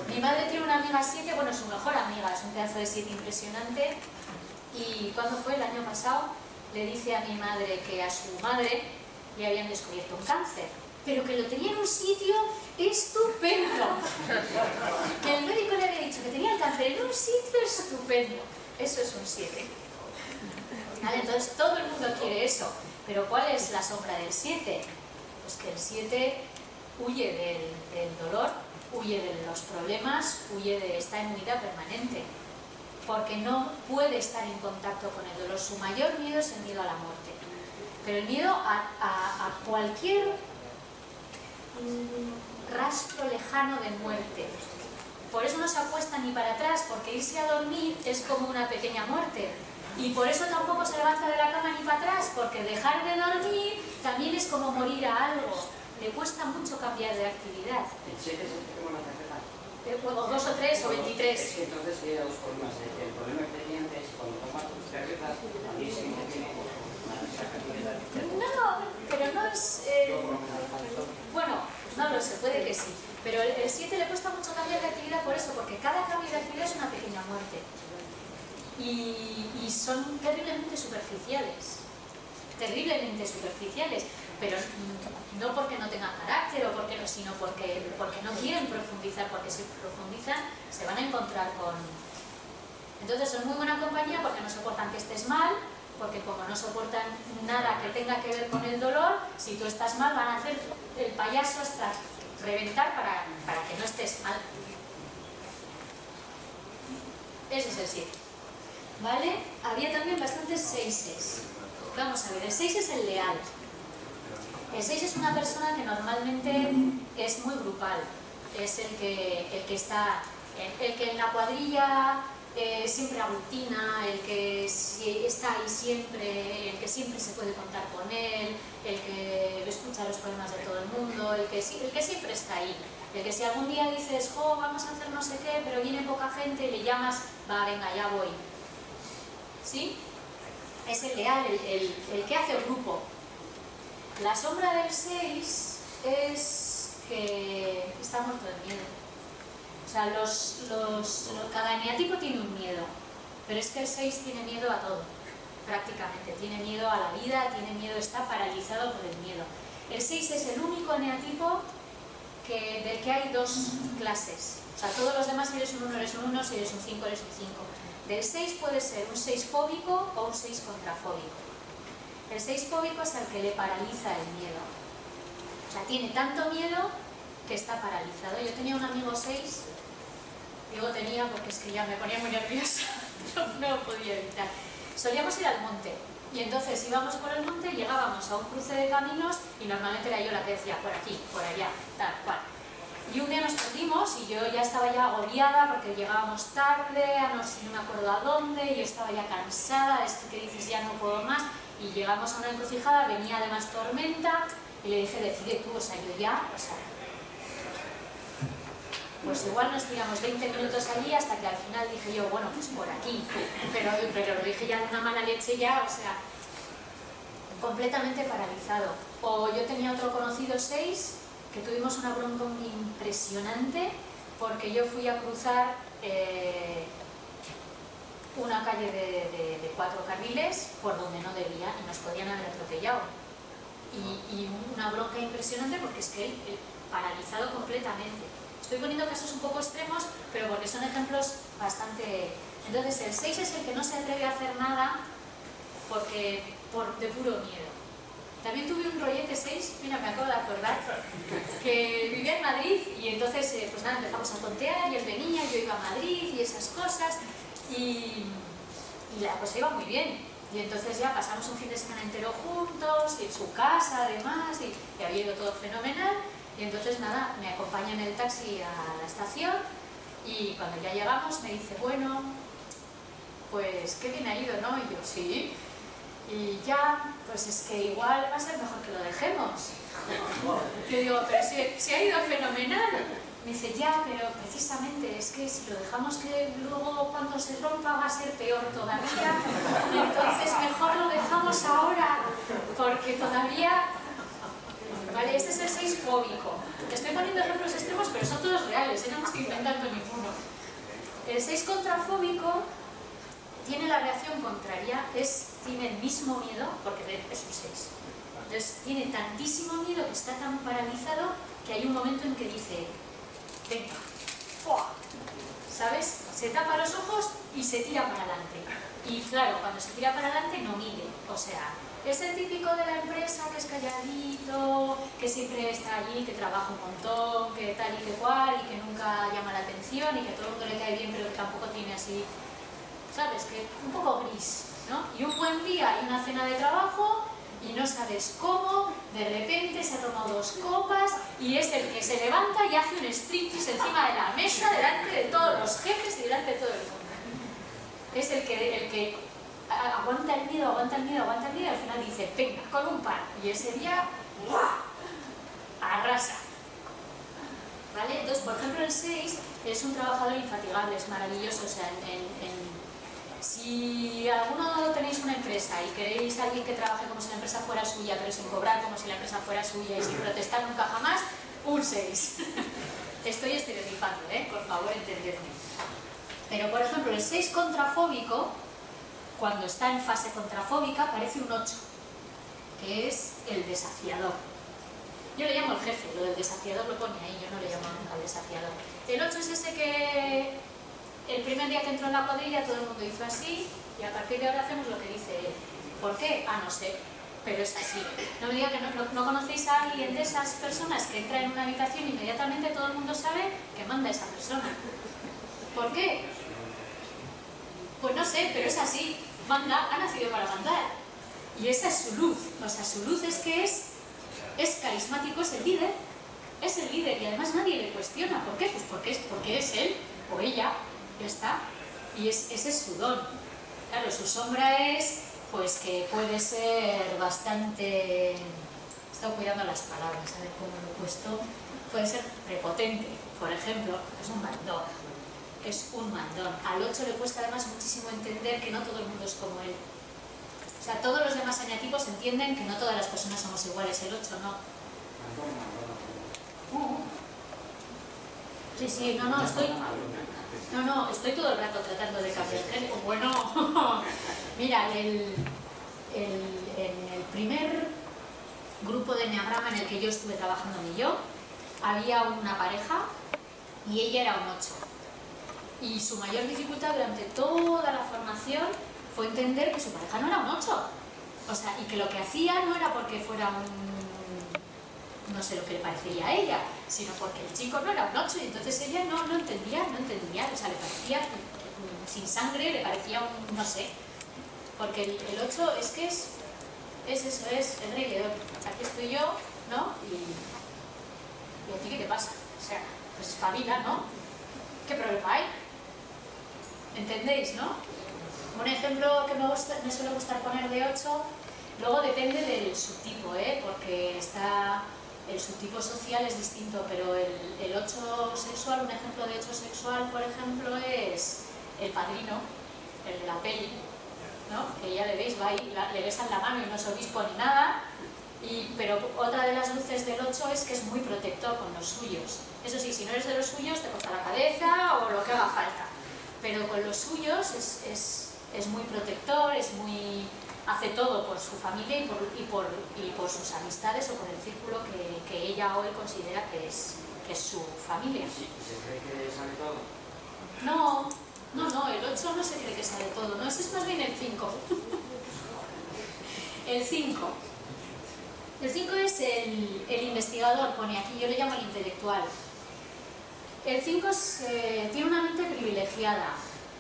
S1: Mi madre tiene una amiga 7, bueno, su mejor amiga, es un pedazo de 7 impresionante. Y cuando fue el año pasado, le dice a mi madre que a su madre le habían descubierto un cáncer, pero que lo tenía en un sitio estupendo. Que el médico le había dicho que tenía el cáncer en un sitio estupendo. Eso es un 7. ¿Vale? Entonces todo el mundo quiere eso. Pero ¿cuál es la sombra del 7? Pues que el 7 huye del dolor, huye de los problemas, está en huida permanente. Porque no puede estar en contacto con el dolor. Su mayor miedo es el miedo a la muerte. Pero el miedo a cualquier rastro lejano de muerte. Por eso no se acuesta ni para atrás, porque irse a dormir es como una pequeña muerte. Y por eso tampoco se levanta de la cama ni para atrás, porque dejar de dormir también es como morir a algo. Le cuesta mucho cambiar de actividad.
S3: El 7 es el que toma la cerveza.
S1: O 2 o 3 o 23.
S3: Es que entonces hay dos problemas. El problema que tenía antes es cuando tomas tus cervezas, a mí siempre tiene una actividad.
S1: No, pero no es... bueno, no lo sé, puede que sí. Pero el 7 le cuesta mucho cambiar de actividad por eso, porque cada cambio de actividad es una pequeña muerte. Y son terriblemente superficiales. Terriblemente superficiales. Pero no porque no tengan carácter o porque no, sino porque no quieren profundizar, porque si profundizan se van a encontrar con... Entonces son muy buena compañía porque no soportan que estés mal, porque como no soportan nada que tenga que ver con el dolor, si tú estás mal van a hacer el payaso hasta reventar para que no estés mal. Ese es el 7. ¿Vale? Había también bastantes 6. Vamos a ver, el 6 es el leal. El 6 es una persona que normalmente es muy grupal. Es el que está, el que en la cuadrilla siempre aglutina, el que está ahí siempre, el que siempre se puede contar con él, el que escucha los problemas de todo el mundo, el que siempre está ahí. El que si algún día dices, oh, vamos a hacer no sé qué, pero viene poca gente y le llamas, va, venga, ya voy. ¿Sí? Es el leal, el que hace el grupo. La sombra del 6 es que está muerto de miedo. O sea, cada eneatipo tiene un miedo, pero es que el 6 tiene miedo a todo, prácticamente. Tiene miedo a la vida, tiene miedo, está paralizado por el miedo. El 6 es el único eneatipo del que hay 2 clases. O sea, todos los demás, si eres un 1, eres un 1, si eres un 5, eres un 5. Del 6 puede ser un 6 fóbico o un 6 contrafóbico. El 6 fóbico es el que le paraliza el miedo. O sea, tiene tanto miedo que está paralizado. Yo tenía un amigo 6, digo tenía porque es que ya me ponía muy nerviosa, no lo podía evitar. Solíamos ir al monte y entonces íbamos por el monte y llegábamos a un cruce de caminos y normalmente era yo la que decía por aquí, por allá, tal cual. Y un día nos perdimos y yo ya estaba agobiada porque llegábamos tarde, no me acuerdo a dónde, yo estaba ya cansada, esto que dices ya no puedo más, y llegamos a una encrucijada, venía además tormenta y le dije, decide tú, o sea, yo ya, o sea, pues igual nos tiramos 20 minutos allí hasta que al final dije yo, bueno, pues por aquí, pero lo dije ya de una mala leche ya, o sea, completamente paralizado. O yo tenía otro conocido 6, que tuvimos una bronca impresionante porque yo fui a cruzar una calle de 4 carriles por donde no debía y nos podían haber atropellado. Y una bronca impresionante porque es que él paralizado completamente. Estoy poniendo casos un poco extremos, pero porque son ejemplos bastante... Entonces el 6 es el que no se atreve a hacer nada de puro miedo. También tuve un rollete 6, mira, me acabo de acordar, que vivía en Madrid y entonces pues nada, empezamos a tontear y él venía, yo iba a Madrid y esas cosas y la cosa iba muy bien. Y entonces ya pasamos un fin de semana entero juntos, y en su casa además, y había ido todo fenomenal. Y entonces nada, me acompaña en el taxi a la estación y cuando ya llegamos me dice, bueno, pues qué bien ha ido, ¿no? Y yo, sí. Y ya, pues es que igual va a ser mejor que lo dejemos. Yo digo, pero si ha ido fenomenal. Me dice, ya, pero precisamente es que si lo dejamos que luego cuando se rompa va a ser peor todavía. Entonces mejor lo dejamos ahora, porque todavía... Vale, este es el 6 fóbico. Estoy poniendo ejemplos extremos, pero son todos reales, no me estoy inventando ninguno. El 6 contrafóbico tiene la reacción contraria, tiene el mismo miedo, porque es un 6. Entonces tiene tantísimo miedo que está tan paralizado que hay un momento en que dice, venga, ¡fua! ¿Sabes? Se tapa los ojos y se tira para adelante. Y claro, cuando se tira para adelante no mide, o sea, es el típico de la empresa que es calladito, que siempre está allí, que trabaja un montón, que tal y que cual, y que nunca llama la atención, y que a todo el mundo le cae bien, pero que tampoco tiene así, ¿sabes? Que un poco gris, ¿no? Y un buen día hay una cena de trabajo y no sabes cómo, de repente se ha tomado 2 copas y es el que se levanta y hace un striptease encima de la mesa, delante de todos los jefes y delante de todo el mundo. Es el que aguanta el miedo, aguanta el miedo, aguanta el miedo y al final dice, venga, con un par. Y ese día, ¡buah!, arrasa. ¿Vale? Entonces, por ejemplo, el 6 es un trabajador infatigable, es maravilloso. O sea, si alguno tenéis una empresa y queréis a alguien que trabaje como si la empresa fuera suya, pero sin cobrar como si la empresa fuera suya y sin protestar nunca jamás, un 6. Estoy estereotipando, por favor, entendedme. Pero, por ejemplo, el 6 contrafóbico, cuando está en fase contrafóbica, parece un 8, que es el desafiador. Yo le llamo el jefe, lo del desafiador lo pone ahí, yo no le llamo nunca el desafiador. El 8 es ese que el primer día que entró en la cuadrilla todo el mundo hizo así y a partir de ahora hacemos lo que dice él. ¿Por qué? Ah, no sé, pero es así. No me diga que no conocéis a alguien de esas personas que entra en una habitación y inmediatamente todo el mundo sabe que manda esa persona. ¿Por qué? Pues no sé, pero es así. Manda, ha nacido para mandar. Y esa es su luz. O sea, su luz es que es carismático, es el líder. Es el líder y además nadie le cuestiona. ¿Por qué? Pues porque es él o ella. Ya está. Y ese es su don. Claro, su sombra es, pues que puede ser bastante... He estado cuidando las palabras, a ver cómo lo he puesto. Puede ser prepotente, por ejemplo, es un mandón. Es un mandón. Al 8 le cuesta además muchísimo entender que no todo el mundo es como él. O sea, todos los demás eneatipos entienden que no todas las personas somos iguales, el 8 no. Sí, estoy todo el rato tratando de cambiar. Bueno, mira, en el primer grupo de Enneagrama en el que yo estuve trabajando había una pareja y ella era un 8. Y su mayor dificultad durante toda la formación fue entender que su pareja no era un 8. O sea, y que lo que hacía no era porque fuera no sé lo que le parecería a ella, sino porque el chico no era un 8 y entonces ella no entendía, o sea, le parecía sin sangre, le parecía un, no sé, porque el 8 es que es eso, es el rey León. Aquí estoy yo, ¿no? ¿Y a ti qué te pasa? O sea, pues espabila, ¿no? ¿Qué problema hay? ¿Entendéis, no? Un ejemplo que me suele gustar poner de 8, luego depende del subtipo, porque el subtipo social es distinto, pero el 8 sexual, un ejemplo de 8 sexual, por ejemplo, es El Padrino, el de la peli, ¿no? Que ya le veis, va ahí, le besan la mano y no es obispo ni nada, pero otra de las luces del 8 es que es muy protector con los suyos. Eso sí, si no eres de los suyos, te corta la cabeza o lo que haga falta. Pero con los suyos es muy protector, hace todo por su familia y por sus amistades o por el círculo que ella o él considera que es su familia.
S3: ¿Se cree que sabe todo?
S1: No, el 8 no se cree que sabe todo, no, ese es más bien el 5. El 5. El 5 es el investigador, pone aquí, yo le llamo el intelectual. El 5 tiene una mente privilegiada.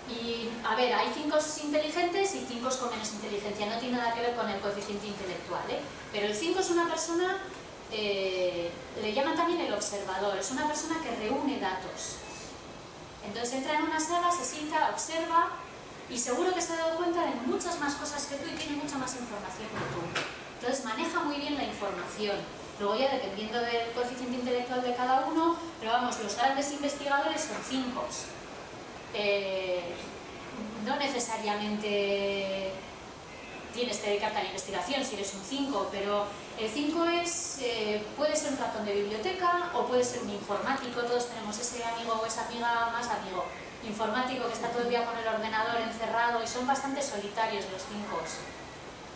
S1: Y, a ver, hay 5 inteligentes y 5 con menos inteligencia, no tiene nada que ver con el coeficiente intelectual, ¿eh? Pero el 5 es una persona, le llaman también el observador, es una persona que reúne datos. Entonces entra en una sala, se sienta, observa y seguro que se ha dado cuenta de muchas más cosas que tú y tiene mucha más información que tú. Entonces maneja muy bien la información. Luego ya dependiendo del coeficiente intelectual de cada uno, pero vamos, los grandes investigadores son 5. No necesariamente tienes que dedicarte a la investigación si eres un 5, pero el 5 es, puede ser un ratón de biblioteca o puede ser un informático. Todos tenemos ese amigo o esa amiga más amigo informático que está todo el día con el ordenador encerrado y son bastante solitarios los 5.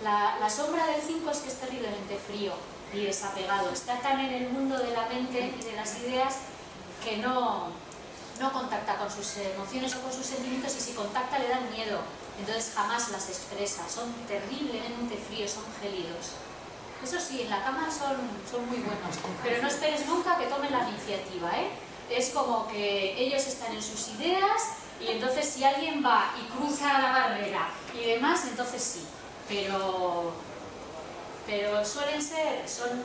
S1: La sombra del 5 es que es terriblemente frío y desapegado, está tan en el mundo de la mente y de las ideas que no contacta con sus emociones o con sus sentimientos, y si contacta le dan miedo, entonces jamás las expresa, son terriblemente fríos, son gélidos. Eso sí, en la cama son muy buenos, pero no esperes nunca que tomen la iniciativa, ¿eh? Es como que ellos están en sus ideas y entonces si alguien va y cruza la barrera y demás, entonces sí, pero suelen ser, son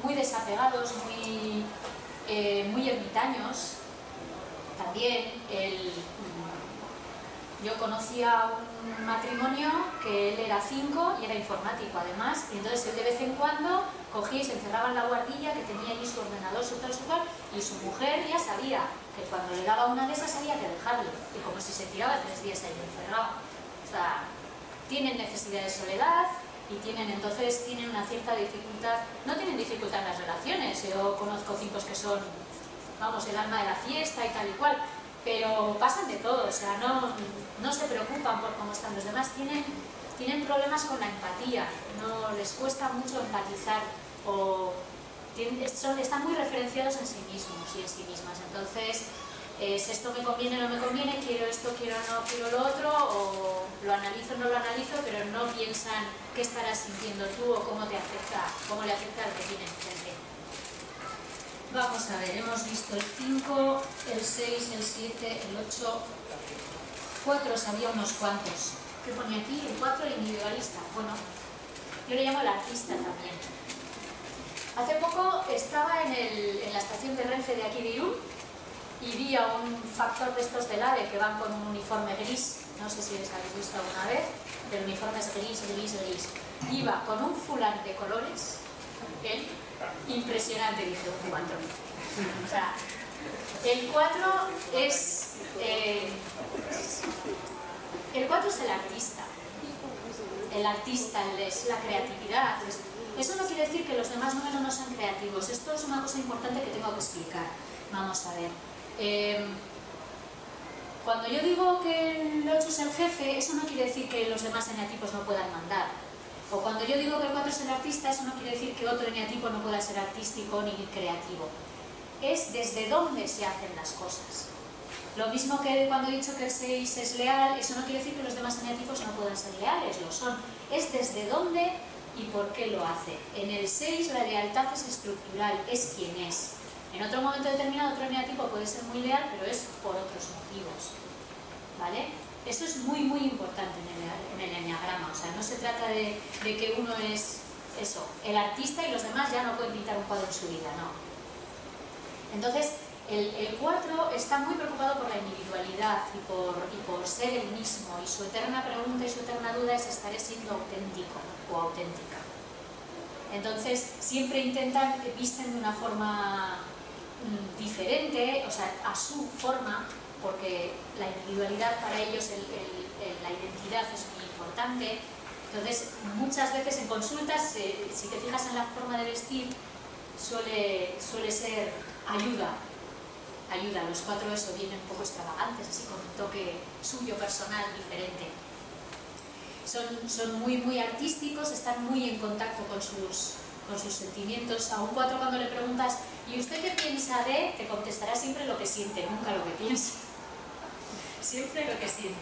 S1: muy desapegados, muy ermitaños. También yo conocía un matrimonio que él era 5 y era informático además, y entonces él de vez en cuando cogía y se encerraba en la guardilla, que tenía allí su ordenador, su tal, y su mujer ya sabía que cuando le daba una de esas había que dejarle, y como si se tiraba 3 días ahí encerrado. O sea, tienen necesidad de soledad y entonces tienen una cierta dificultad. No tienen dificultad en las relaciones, yo conozco 5 que son, vamos, el alma de la fiesta y tal y cual, pero pasan de todo, o sea, no se preocupan por cómo están los demás, tienen problemas con la empatía, no les cuesta mucho empatizar, o están muy referenciados en sí mismos y en sí mismas. Entonces, si esto me conviene o no me conviene, quiero esto, quiero no, quiero lo otro, o lo analizo o no lo analizo, pero no piensan qué estarás sintiendo tú o cómo le afecta al que tiene enfrente. Vamos a ver, hemos visto el 5, el 6, el 7, el 8, 4 había unos cuantos. ¿Qué pone aquí? El 4, el individualista. Bueno, yo le llamo el artista también. Hace poco estaba en la estación de Renfe de aquí de Irún y vi a un factor de estos del AVE que van con un uniforme gris, no sé si les habéis visto alguna vez, pero el uniforme es gris, gris, gris. Iba con un fular de colores, él, impresionante, dice un 4. O sea, el 4 es el 4 es el artista, es la creatividad. Eso no quiere decir que los demás números no sean creativos. Esto es una cosa importante que tengo que explicar. Vamos a ver. Cuando yo digo que el 8 es el jefe, eso no quiere decir que los demás eneatipos no puedan mandar. O cuando yo digo que el 4 es el artista, eso no quiere decir que otro eneatipo no pueda ser artístico ni creativo. Es desde dónde se hacen las cosas. Lo mismo que cuando he dicho que el 6 es leal, eso no quiere decir que los demás eneatipos no puedan ser leales, lo son. Es desde dónde y por qué lo hace. En el 6 la lealtad es estructural, es quien es. En otro momento determinado otro eneatipo puede ser muy leal, pero es por otros motivos. ¿Vale? Eso es muy muy importante en el eneagrama. O sea, no se trata de que uno es eso, el artista y los demás ya no pueden pintar un cuadro en su vida, no. Entonces, el 4 está muy preocupado por la individualidad y por ser el mismo, y su eterna pregunta y su eterna duda es: ¿estaré siendo auténtico o auténtica? Entonces, siempre visten de una forma diferente, o sea, a su forma, porque la individualidad para ellos, la identidad es muy importante. Entonces, muchas veces en consultas, si te fijas en la forma de vestir, suele ser ayuda. Los 4 eso vienen un poco extravagantes, así con un toque suyo personal diferente. Son muy muy artísticos, están muy en contacto con sus sentimientos. A un 4 cuando le preguntas ¿y usted qué piensa de?, te contestará siempre lo que siente, nunca lo que piensa. Siempre lo que siente.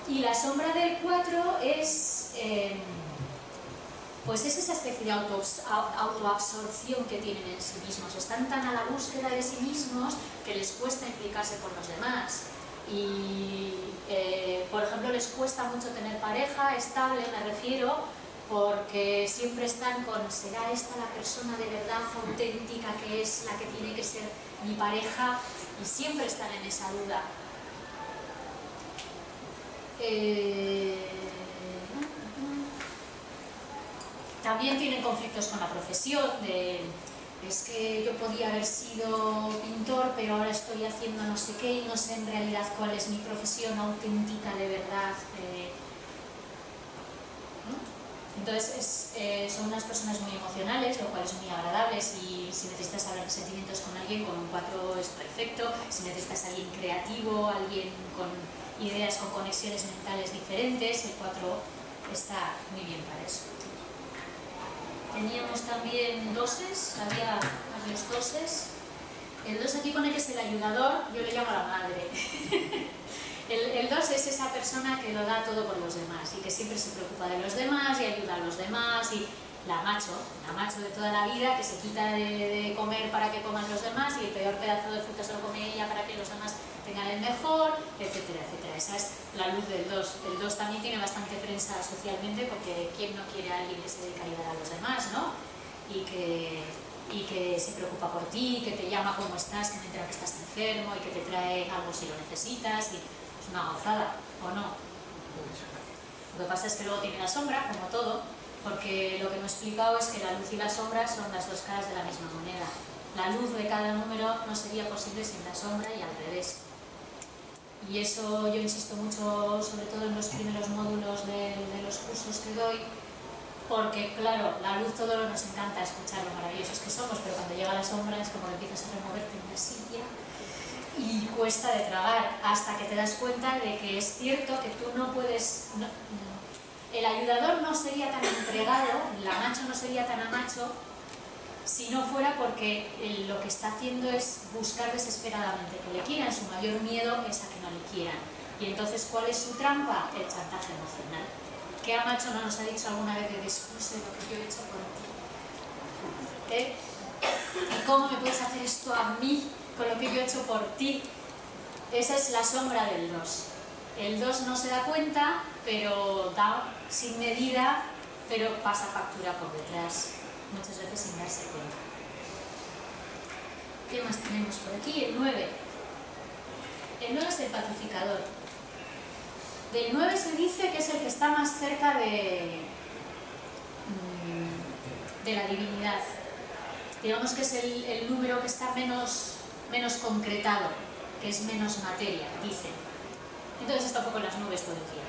S1: Y la sombra del 4 es pues es esa especie de autoabsorción que tienen en sí mismos. Están tan a la búsqueda de sí mismos que les cuesta implicarse con los demás. Y, por ejemplo, les cuesta mucho tener pareja estable, me refiero, porque siempre están con, ¿será esta la persona de verdad auténtica que es la que tiene que ser mi pareja? Y siempre están en esa duda. También tienen conflictos con la profesión, es que yo podía haber sido pintor, pero ahora estoy haciendo no sé qué y no sé en realidad cuál es mi profesión auténtica de verdad. Entonces son unas personas muy emocionales, lo cual es muy agradable. Si necesitas hablar de sentimientos con alguien, con un 4 es perfecto. Si necesitas a alguien creativo, alguien con ideas, con conexiones mentales diferentes, el 4 está muy bien para eso. Teníamos también doses, había varios doses. El 2 aquí pone que es el ayudador, yo le llamo la madre. El 2 es esa persona que lo da todo por los demás y que siempre se preocupa de los demás y ayuda a los demás, y la macho de toda la vida, que se quita de comer para que coman los demás y el peor pedazo de fruta se lo come ella para que los demás tengan el mejor, etcétera, etcétera. Esa es la luz del 2. El 2 también tiene bastante prensa socialmente, porque ¿quién no quiere a alguien que se dedica a ayudar a los demás, ¿no? Y que se preocupa por ti, que te llama cómo estás, que te entera que estás enfermo y que te trae algo si lo necesitas, y es una gozada, ¿o no? Lo que pasa es que luego tiene la sombra, como todo, porque lo que no he explicado es que la luz y la sombra son las dos caras de la misma moneda. La luz de cada número no sería posible sin la sombra y al revés. Y eso yo insisto mucho, sobre todo en los primeros módulos de los cursos que doy, porque claro, la luz todo nos encanta escuchar lo maravillosos que somos, pero cuando llega la sombra es como que empiezas a removerte en la silla y cuesta de tragar, hasta que te das cuenta de que es cierto que tú no puedes... el ayudador no sería tan entregado, la macho no sería tan a macho, si no fuera porque lo que está haciendo es buscar desesperadamente que le quieran. Su mayor miedo es a que no le quieran. Y entonces, ¿cuál es su trampa? El chantaje emocional. ¿Qué a macho no nos ha dicho alguna vez de descuse lo que yo he hecho por ti? ¿Y cómo me puedes hacer esto a mí con lo que yo he hecho por ti? Esa es la sombra del 2. El 2 no se da cuenta, pero da sin medida, pero pasa factura por detrás, muchas veces sin darse cuenta. ¿Qué más tenemos por aquí? El 9. El 9 es el pacificador. Del 9 se dice que es el que está más cerca de la divinidad. Digamos que es el número que está menos concretado, que es menos materia, dicen. Entonces está un poco en las nubes todo el día.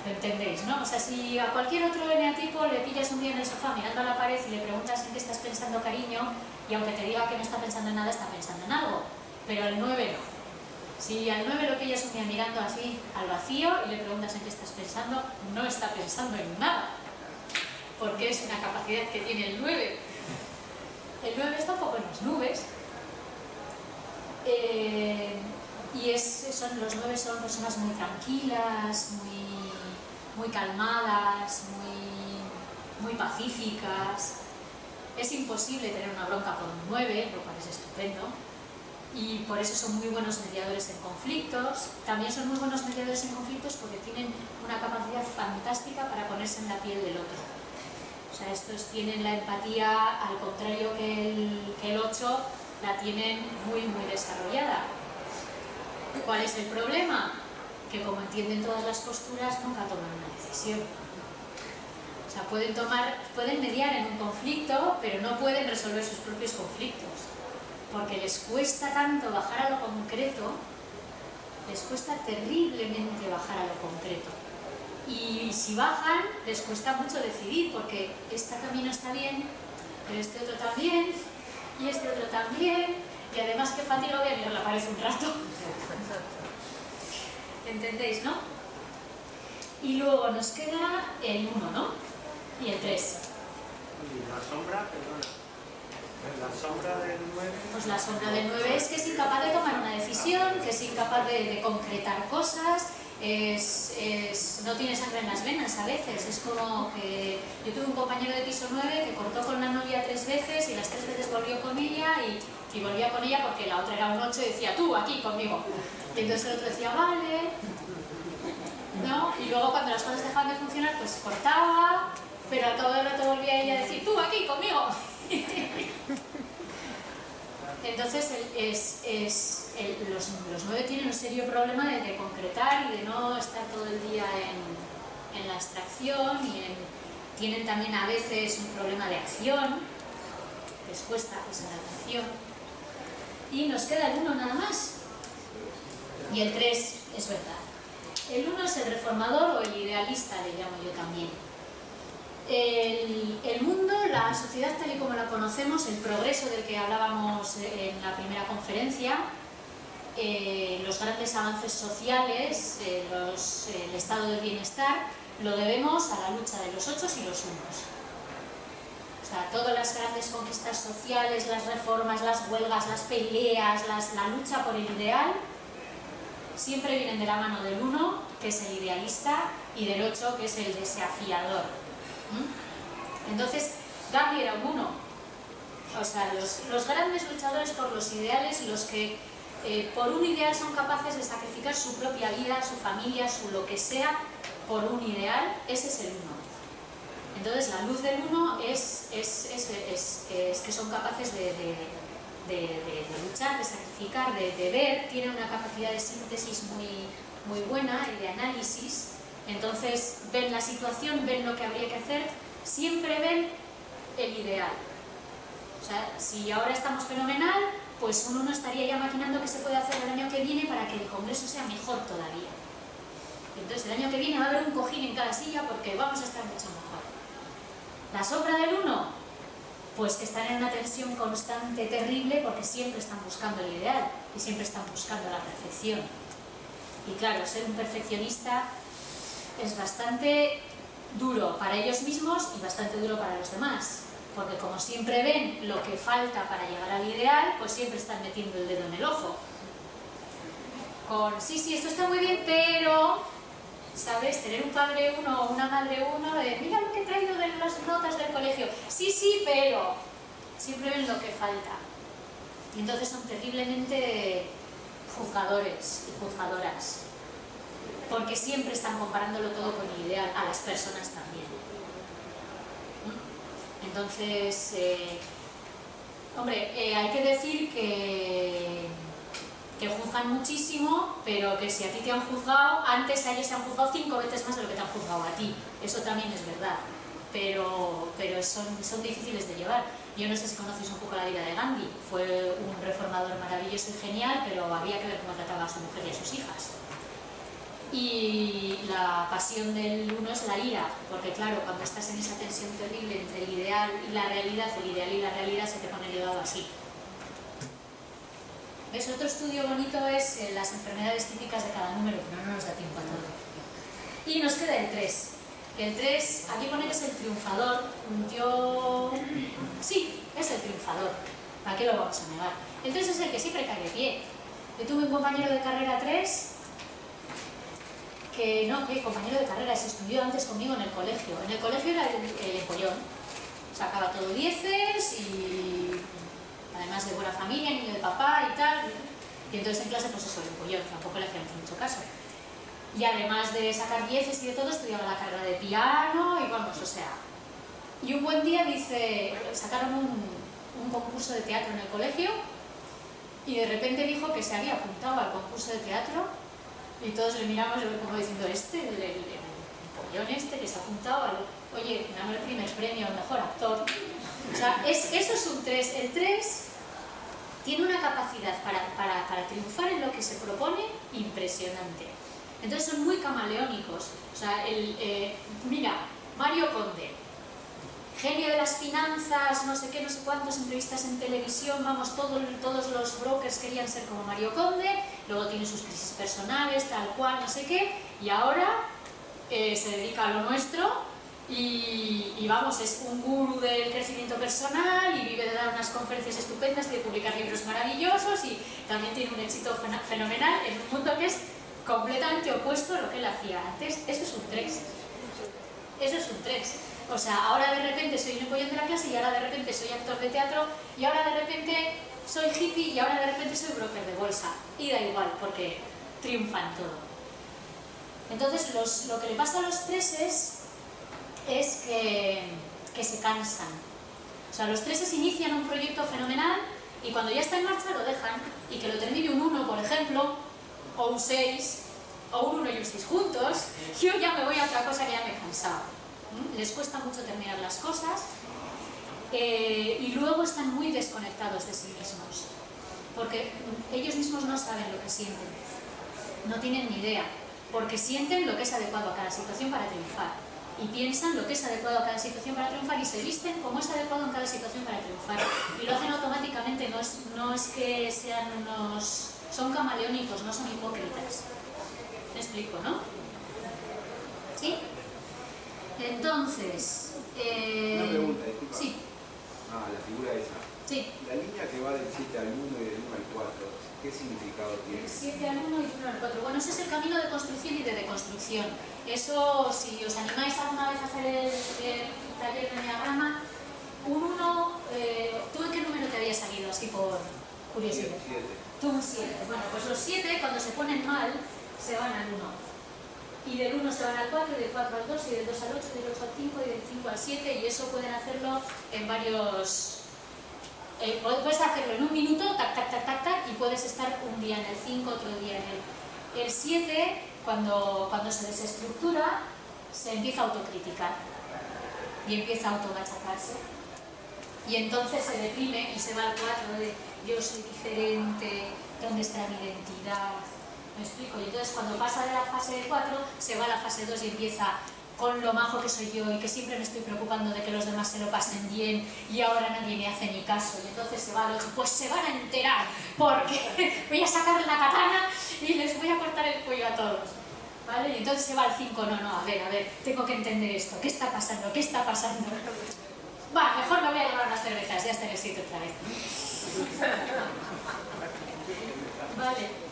S1: ¿Lo entendéis, no? O sea, si a cualquier otro eneatipo le pillas un día en el sofá mirando a la pared y le preguntas en qué estás pensando, cariño, y aunque te diga que no está pensando en nada, está pensando en algo. Pero al 9 no. Si al 9 lo pillas un día mirando así al vacío y le preguntas en qué estás pensando, no está pensando en nada. Porque es una capacidad que tiene el 9. El 9 está un poco en las nubes. Y los 9 son personas muy tranquilas, muy calmadas, muy pacíficas. Es imposible tener una bronca con un 9, lo cual es estupendo. Y por eso son muy buenos mediadores en conflictos. También son muy buenos mediadores en conflictos porque tienen una capacidad fantástica para ponerse en la piel del otro. O sea, estos tienen la empatía, al contrario que el 8, la tienen muy desarrollada. ¿Cuál es el problema? Que como entienden todas las posturas, nunca toman una decisión. O sea, pueden mediar en un conflicto, pero no pueden resolver sus propios conflictos. Porque les cuesta tanto bajar a lo concreto, les cuesta terriblemente bajar a lo concreto. Y si bajan, les cuesta mucho decidir, porque este camino está bien, pero este otro también, y este otro también, y además qué fatiga, voy a mirar la pared un rato. ¿Entendéis, no? Y luego nos queda el 1, ¿no? Y el 3.
S4: ¿Y la sombra? Perdona. ¿La sombra del 9?
S1: Pues la sombra del 9 es que es incapaz de tomar una decisión, que es incapaz de concretar cosas, no tiene sangre en las venas a veces. Es como que yo tuve un compañero de piso 9 que cortó con la novia 3 veces y las 3 veces volvió con ella y volvía con ella porque la otra era un 8 y decía, tú aquí conmigo. Y entonces el otro decía, vale, ¿no? Y luego cuando las cosas dejaban de funcionar, pues cortaba, pero al cabo del rato volvía ella a decir, tú aquí conmigo. Entonces los 9 tienen un serio problema de concretar y de no estar todo el día en la abstracción tienen también a veces un problema de acción, les cuesta esa adaptación. Y nos queda el 1 nada más. Y el 3 es verdad. El 1 es el reformador o el idealista, le llamo yo también. El mundo, la sociedad tal y como la conocemos, el progreso del que hablábamos en la primera conferencia, los grandes avances sociales, el estado del bienestar, lo debemos a la lucha de los 8 y los 1. O sea, todas las grandes conquistas sociales, las reformas, las huelgas, las peleas, la lucha por el ideal, siempre vienen de la mano del 1, que es el idealista, y del 8, que es el desafiador. Entonces, Gandhi era un 1. O sea, los grandes luchadores por los ideales, los que por un ideal son capaces de sacrificar su propia vida, su familia, su lo que sea, por un ideal, ese es el 1. Entonces, la luz del 1 es que son capaces de luchar, de sacrificar, de ver, tienen una capacidad de síntesis muy buena y de análisis. Entonces ven la situación, ven lo que habría que hacer, siempre ven el ideal. O sea, si ahora estamos fenomenal, pues uno no estaría ya maquinando qué se puede hacer el año que viene para que el congreso sea mejor todavía. Entonces el año que viene va a haber un cojín en cada silla porque vamos a estar mucho mejor. La sombra del 1, pues que están en una tensión constante, terrible, porque siempre están buscando el ideal y siempre están buscando la perfección. Y claro, ser un perfeccionista es bastante duro para ellos mismos y bastante duro para los demás, porque como siempre ven lo que falta para llegar al ideal, pues siempre están metiendo el dedo en el ojo. Con, sí, esto está muy bien, pero, ¿sabes? Tener un padre 1 o una madre 1, de mira lo que he traído de las notas del colegio. Sí, pero, siempre ven lo que falta. Y entonces son terriblemente juzgadores y juzgadoras, porque siempre están comparándolo todo con el ideal, a las personas también. Entonces, hombre, hay que decir que juzgan muchísimo, pero que si a ti te han juzgado, antes a ellos te han juzgado 5 veces más de lo que te han juzgado a ti. Eso también es verdad, pero son difíciles de llevar. Yo no sé si conocéis un poco la vida de Gandhi. Fue un reformador maravilloso y genial, pero había que ver cómo trataba a su mujer y a sus hijas. Y la pasión del 1 es la ira, porque claro, cuando estás en esa tensión terrible entre el ideal y la realidad, el ideal y la realidad se te pone ligado así. ¿Ves? Otro estudio bonito es las enfermedades típicas de cada número, pero no nos da tiempo a todo. Y nos queda el 3. El 3, aquí pone que es el triunfador. Yo... sí, es el triunfador. ¿Para qué lo vamos a negar? El 3 es el que siempre cae de pie. Yo tuve un compañero de carrera 3 que compañero de carrera, se estudió antes conmigo en el colegio. En el colegio era el empollón. Sacaba todo 10 y además de buena familia, niño de papá y tal. Y entonces en clase, pues eso, el empollón, tampoco le hacía mucho caso. Y además de sacar 10 y de todo, estudiaba la carrera de piano y vamos, o sea. Y un buen día sacaron un concurso de teatro en el colegio y de repente dijo que se había apuntado al concurso de teatro y todos le miramos como diciendo, el empollón que se ha apuntado oye, ganó el primer premio, el mejor actor. O sea, eso es un 3. El 3 tiene una capacidad para triunfar en lo que se propone impresionante. Entonces son muy camaleónicos. O sea, mira, Mario Conde, genio de las finanzas, no sé qué, no sé cuántas entrevistas en televisión, vamos, todos los brokers querían ser como Mario Conde, luego tiene sus crisis personales, tal cual, no sé qué, y ahora se dedica a lo nuestro y vamos, es un gurú del crecimiento personal y vive de dar unas conferencias estupendas y de publicar libros maravillosos y también tiene un éxito fenomenal en un mundo que es completamente opuesto a lo que él hacía antes. Eso es un 3. Eso es un 3. O sea, ahora de repente soy un empollón de la clase y ahora de repente soy actor de teatro y ahora de repente soy hippie y ahora de repente soy broker de bolsa. Y da igual, porque triunfan todo. Entonces, lo que le pasa a los 3 es que se cansan. O sea, los 3 inician un proyecto fenomenal y cuando ya está en marcha lo dejan, y que lo termine un 1, por ejemplo, o un 6, o un 1 y un 6 juntos, yo ya me voy a otra cosa que ya me he cansado. Les cuesta mucho terminar las cosas y luego están muy desconectados de sí mismos, porque ellos mismos no saben lo que sienten, no tienen ni idea, porque sienten lo que es adecuado a cada situación para triunfar y piensan lo que es adecuado a cada situación para triunfar y se visten como es adecuado en cada situación para triunfar y lo hacen automáticamente. No es que sean unos... son camaleónicos, no son hipócritas. ¿Me explico, no? ¿Sí? Entonces...
S5: Una pregunta, disculpa.
S1: Sí.
S5: La figura esa.
S1: Sí.
S5: La línea que va del 7 al 1 y del 1 al 4, ¿qué significado tiene?
S1: Del 7 al 1 y del 1 al 4. Bueno, ese es el camino de construcción y de deconstrucción. Eso, si os animáis alguna vez a hacer el taller de enneagrama, un 1, ¿tú en qué número te había salido? Así por curiosidad.
S5: 7.
S1: Tú un 7. Bueno, pues los 7 cuando se ponen mal se van al 1. Y del 1 se van al 4, y del 4 al 2, y del 2 al 8, y del 8 al 5, y del 5 al 7, y eso pueden hacerlo en varios... puedes hacerlo en un minuto, tac, tac, tac, tac, tac, y puedes estar un día en el 5, otro día en el 7, cuando se desestructura, se empieza a autocriticar, y empieza a automachacarse, y entonces se deprime y se va al 4 de yo soy diferente, ¿dónde está mi identidad? ¿Me explico? Y entonces cuando pasa de la fase 4 se va a la fase 2 y empieza con lo majo que soy yo y que siempre me estoy preocupando de que los demás se lo pasen bien y ahora nadie me hace ni caso. Y entonces se va al 8, pues se van a enterar porque voy a sacar la katana y les voy a cortar el cuello a todos. ¿Vale? Y entonces se va al 5, no, a ver, tengo que entender esto, ¿qué está pasando? ¿Qué está pasando? Va, mejor me voy a llevar unas cervezas, ya está en el sitio otra vez. Vale.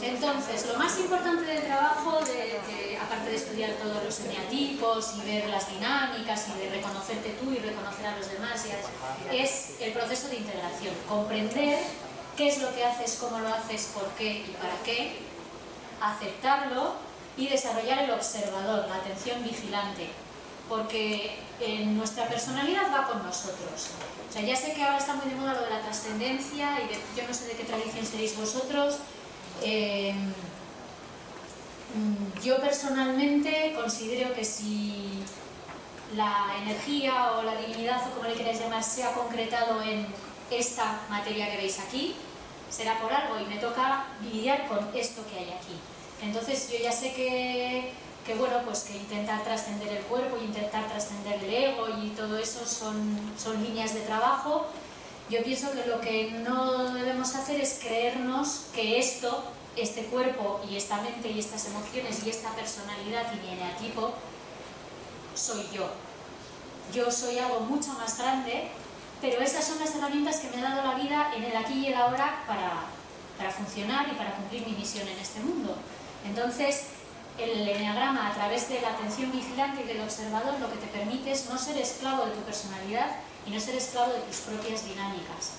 S1: Entonces, lo más importante del trabajo, aparte de estudiar todos los eneatipos y ver las dinámicas y de reconocerte tú y reconocer a los demás, es el proceso de integración. Comprender qué es lo que haces, cómo lo haces, por qué y para qué, aceptarlo y desarrollar el observador, la atención vigilante, porque nuestra personalidad va con nosotros. O sea, ya sé que ahora está muy de moda lo de la trascendencia y yo no sé de qué tradición seréis vosotros. Yo personalmente considero que si la energía o la divinidad o como le queráis llamar se ha concretado en esta materia que veis aquí, será por algo y me toca lidiar con esto que hay aquí. Entonces yo ya sé que bueno, pues que intentar trascender el cuerpo y intentar trascender el ego y todo eso son líneas de trabajo. Yo pienso que lo que no debemos hacer es creernos que este cuerpo y esta mente y estas emociones y esta personalidad y mi eneatipo soy yo. Yo soy algo mucho más grande, pero esas son las herramientas que me ha dado la vida en el aquí y el ahora para funcionar y para cumplir mi misión en este mundo. Entonces, el eneagrama, a través de la atención vigilante y del observador, lo que te permite es no ser esclavo de tu personalidad y no ser esclavo de tus propias dinámicas,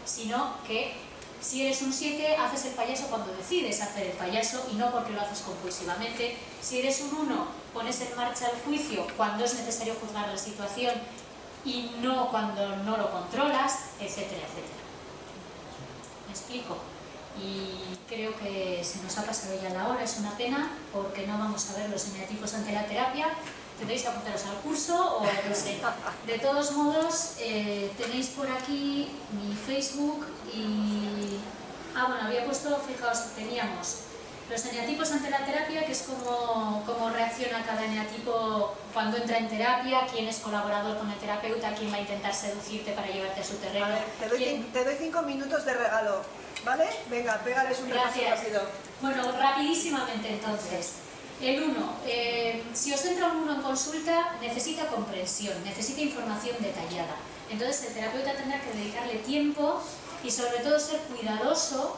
S1: sino que si eres un 7, haces el payaso cuando decides hacer el payaso y no porque lo haces compulsivamente. Si eres un 1, pones en marcha el juicio cuando es necesario juzgar la situación y no cuando no lo controlas, etcétera, etcétera. ¿Me explico? Y creo que se nos ha pasado ya la hora, es una pena, porque no vamos a ver los eneatipos ante la terapia. Tendréis que apuntaros al curso o no sé. De todos modos, tenéis por aquí mi Facebook y... bueno, había puesto, fijaos, teníamos los eneatipos ante la terapia, que es cómo reacciona cada eneatipo cuando entra en terapia, quién es colaborador con el terapeuta, quién va a intentar seducirte para llevarte a su terreno.
S2: A ver, te doy 5 minutos de regalo, ¿vale? Venga, pégales un repaso rápido.
S1: Bueno, rapidísimamente entonces. El 1, si os entra un 1 en consulta, necesita comprensión, necesita información detallada. Entonces el terapeuta tendrá que dedicarle tiempo y sobre todo ser cuidadoso,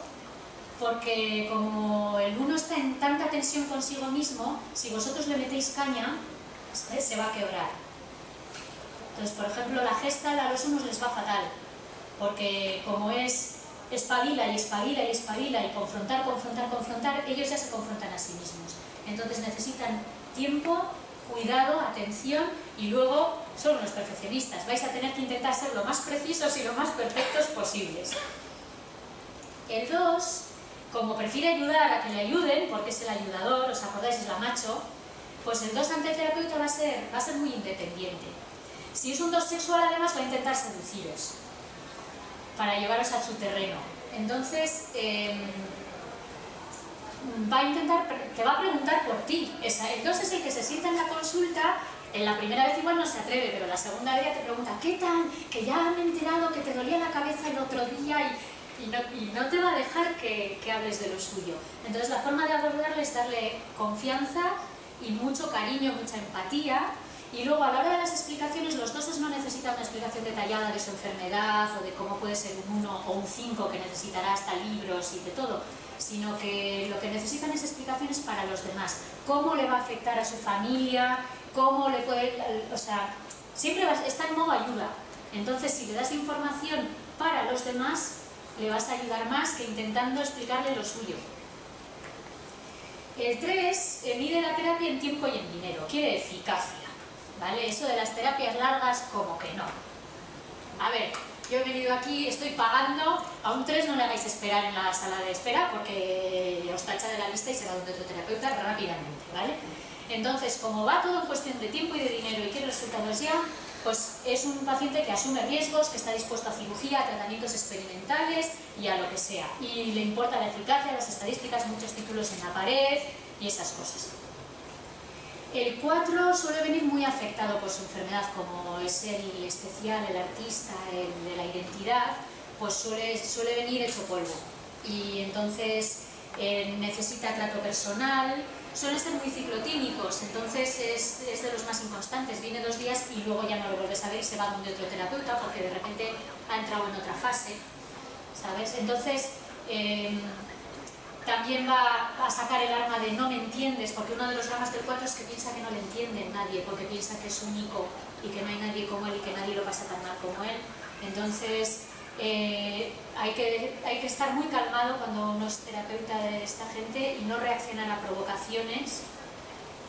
S1: porque como el uno está en tanta tensión consigo mismo, si vosotros le metéis caña, se va a quebrar. Entonces, por ejemplo, la gestal a los unos les va fatal, porque como es espabila y espabila y espabila y confrontar, ellos ya se confrontan a sí mismos. Entonces necesitan tiempo, cuidado, atención, y luego son unos perfeccionistas. Vais a tener que intentar ser lo más precisos y lo más perfectos posibles. El 2, como prefiere ayudar a que le ayuden, porque es el ayudador, ¿os acordáis? Es la macho, pues el 2 ante el terapeuta va a ser muy independiente. Si es un 2 sexual, además va a intentar seduciros para llevaros a su terreno. Entonces, te va a preguntar por ti. El 2 es el que se sienta en la consulta, en la primera vez igual no se atreve, pero la segunda vez ya te pregunta, ¿qué tal? Que ya me he enterado que te dolía la cabeza el otro día y no te va a dejar que hables de lo suyo. Entonces la forma de abordarle es darle confianza y mucho cariño, mucha empatía. Y luego a la hora de las explicaciones, los 2 no necesitan una explicación detallada de su enfermedad o de cómo puede ser un 1 o un 5 que necesitará hasta libros y de todo, sino que lo que necesitan es explicaciones para los demás. Cómo le va a afectar a su familia, cómo le puede... O sea, siempre está en modo ayuda. Entonces, si le das información para los demás, le vas a ayudar más que intentando explicarle lo suyo. El 3 mide la terapia en tiempo y en dinero, quiere eficacia. ¿Vale? Eso de las terapias largas, como que no. A ver, yo he venido aquí, estoy pagando, a un 3 no le hagáis esperar en la sala de espera porque os tacha de la lista y se va donde otro terapeuta rápidamente, ¿vale? Entonces, como va todo en cuestión de tiempo y de dinero y quiere resultados ya, pues es un paciente que asume riesgos, que está dispuesto a cirugía, a tratamientos experimentales y a lo que sea. Y le importa la eficacia, las estadísticas, muchos títulos en la pared y esas cosas. El 4 suele venir muy afectado por su enfermedad, como es el especial, el artista, el de la identidad, pues suele venir hecho polvo. Y entonces necesita trato personal, suelen ser muy ciclotímicos, entonces es de los más inconstantes. Viene 2 días y luego ya no lo vuelves a ver y se va donde otro terapeuta porque de repente ha entrado en otra fase, ¿sabes? Entonces... también va a sacar el arma de no me entiendes, porque uno de los dramas del 4 es que piensa que no le entiende nadie, porque piensa que es único y que no hay nadie como él y que nadie lo pasa tan mal como él. Entonces hay que estar muy calmado cuando uno es terapeuta de esta gente y no reaccionar a provocaciones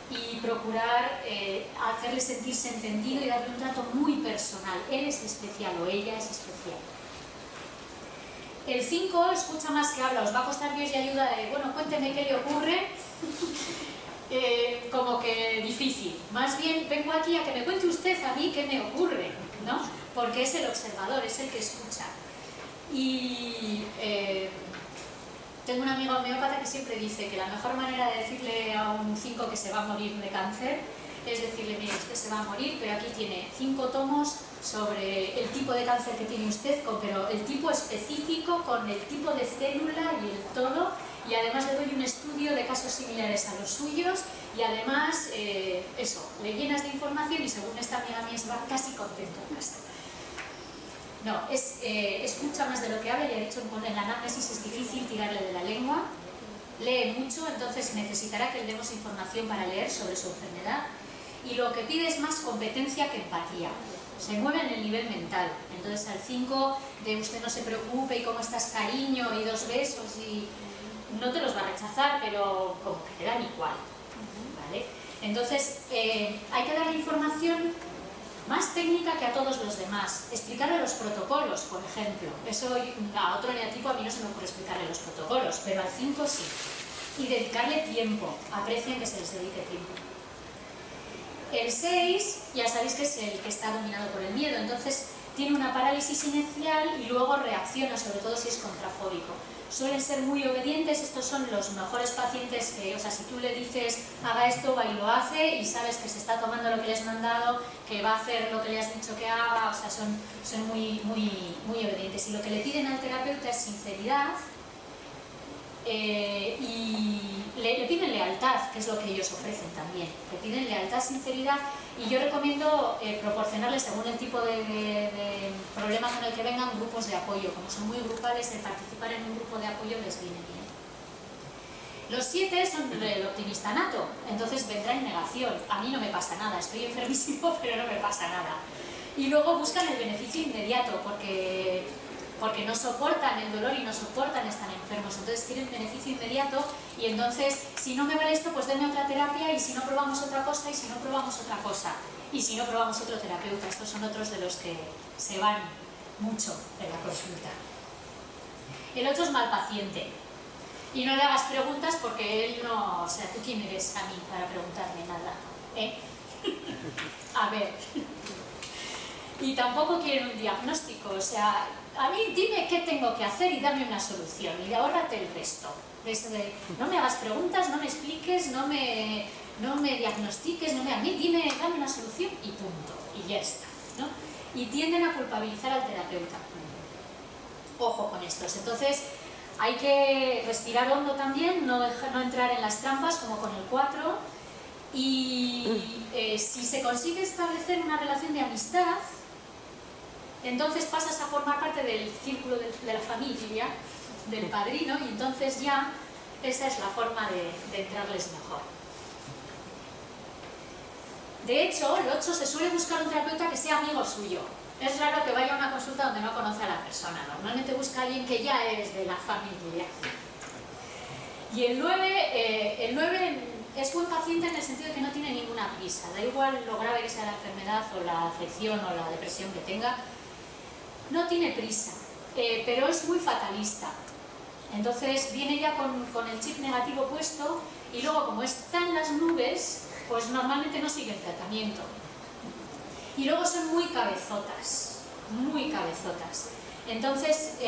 S1: y procurar hacerle sentirse entendido y darle un trato muy personal. Él es especial o ella es especial. El 5 escucha más que habla, os va a costar Dios y ayuda de, bueno, cuénteme qué le ocurre, como que difícil. Más bien, vengo aquí a que me cuente usted a mí qué me ocurre, ¿no? Porque es el observador, es el que escucha. Y tengo una amiga homeópata que siempre dice que la mejor manera de decirle a un 5 que se va a morir de cáncer es decirle, mire, usted se va a morir, pero aquí tiene 5 tomos sobre el tipo de cáncer que tiene usted, pero el tipo específico, con el tipo de célula y el todo, y además le doy un estudio de casos similares a los suyos, y además, eso, le llenas de información y según esta amiga mía se va casi contento en casa. No, escucha más de lo que habla, ya he dicho, en la anamnesis es difícil tirarle de la lengua, lee mucho, entonces necesitará que le demos información para leer sobre su enfermedad. Y lo que pide es más competencia que empatía. Se mueve en el nivel mental. Entonces al 5 de usted no se preocupe y cómo estás cariño y 2 besos y no te los va a rechazar, pero como que te dan igual, ¿vale? Entonces hay que darle información más técnica que a todos los demás. Explicarle los protocolos, por ejemplo. Eso a otro eneatipo a mí no se me ocurre explicarle los protocolos, pero al 5 sí. Y dedicarle tiempo. Aprecien que se les dedique tiempo. El 6, ya sabéis que es el que está dominado por el miedo, entonces tiene una parálisis inicial y luego reacciona, sobre todo si es contrafóbico. Suelen ser muy obedientes, estos son los mejores pacientes que, o sea, si tú le dices haga esto, va y lo hace y sabes que se está tomando lo que le has mandado, que va a hacer lo que le has dicho que haga, o sea, son muy obedientes. Y lo que le piden al terapeuta es sinceridad y le piden lealtad. lealtad, que es lo que ellos ofrecen también. Te piden lealtad, sinceridad, y yo recomiendo proporcionarles, según el tipo de problema con el que vengan, grupos de apoyo. Como son muy grupales, el participar en un grupo de apoyo les viene bien. Los 7 son el optimista nato, entonces vendrá en negación. A mí no me pasa nada, estoy enfermísimo, pero no me pasa nada. Y luego buscan el beneficio inmediato, porque no soportan el dolor y no soportan estar enfermos, entonces quieren beneficio inmediato, y entonces, si no me vale esto, pues denme otra terapia, y si no probamos otra cosa, y si no probamos otra cosa, y si no probamos otro terapeuta. Estos son otros de los que se van mucho de la consulta. El 8 es mal paciente, y no le hagas preguntas porque él no, o sea, ¿tú quién eres a mí para preguntarme nada? A ver. Y tampoco quieren un diagnóstico, o sea, a mí dime qué tengo que hacer y dame una solución, y ahórrate el resto. No me hagas preguntas, no me expliques, no me diagnostiques, a mí dime, dame una solución y punto, y ya está, ¿no? Y tienden a culpabilizar al terapeuta. Ojo con estos. Entonces, hay que respirar hondo también, no entrar en las trampas como con el 4, y si se consigue establecer una relación de amistad, entonces pasas a formar parte del círculo de la familia, del padrino, y entonces ya esa es la forma de entrarles mejor. De hecho, el 8 se suele buscar un terapeuta que sea amigo suyo. Es raro que vaya a una consulta donde no conoce a la persona. Normalmente busca a alguien que ya es de la familia. Y el 9 es buen paciente en el sentido de que no tiene ninguna prisa. Da igual lo grave que sea la enfermedad o la afección o la depresión que tenga. No tiene prisa, pero es muy fatalista. Entonces viene ya con el chip negativo puesto, y luego, como está en las nubes, pues normalmente no sigue el tratamiento. Y luego son muy cabezotas, muy cabezotas. Entonces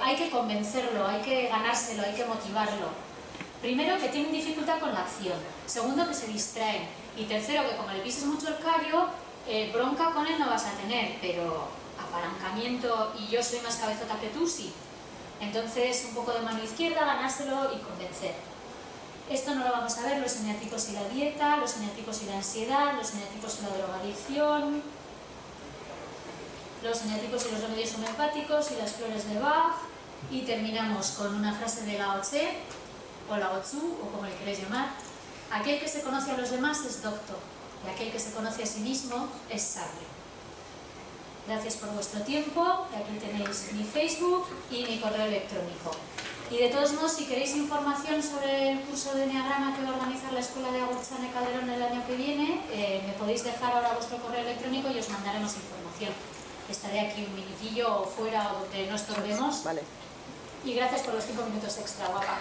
S1: hay que convencerlo, hay que ganárselo, hay que motivarlo. Primero, que tienen dificultad con la acción. Segundo, que se distraen. Y tercero, que como le pises mucho el callo, bronca con él no vas a tener, pero apalancamiento y yo soy más cabezota que tú, sí. Entonces, un poco de mano izquierda, ganárselo y convencer. Esto no lo vamos a ver, los eneatipos y la dieta, los eneatipos y la ansiedad, los eneatipos y la drogadicción, los eneatipos y los remedios homeopáticos y las flores de Bach. Y terminamos con una frase de Lao Tse, o Lao Tzu, o como le queréis llamar. Aquel que se conoce a los demás es docto, y aquel que se conoce a sí mismo es sabio. Gracias por vuestro tiempo, y aquí tenéis mi Facebook y mi correo electrónico. Y de todos modos, si queréis información sobre el curso de Enneagrama que va a organizar la Escuela de Agurtzane Calderón el año que viene, me podéis dejar ahora vuestro correo electrónico y os mandaremos información. Estaré aquí un minutillo o fuera o donde no estorbemos. Vale. Y gracias por los 5 minutos extra, guapa.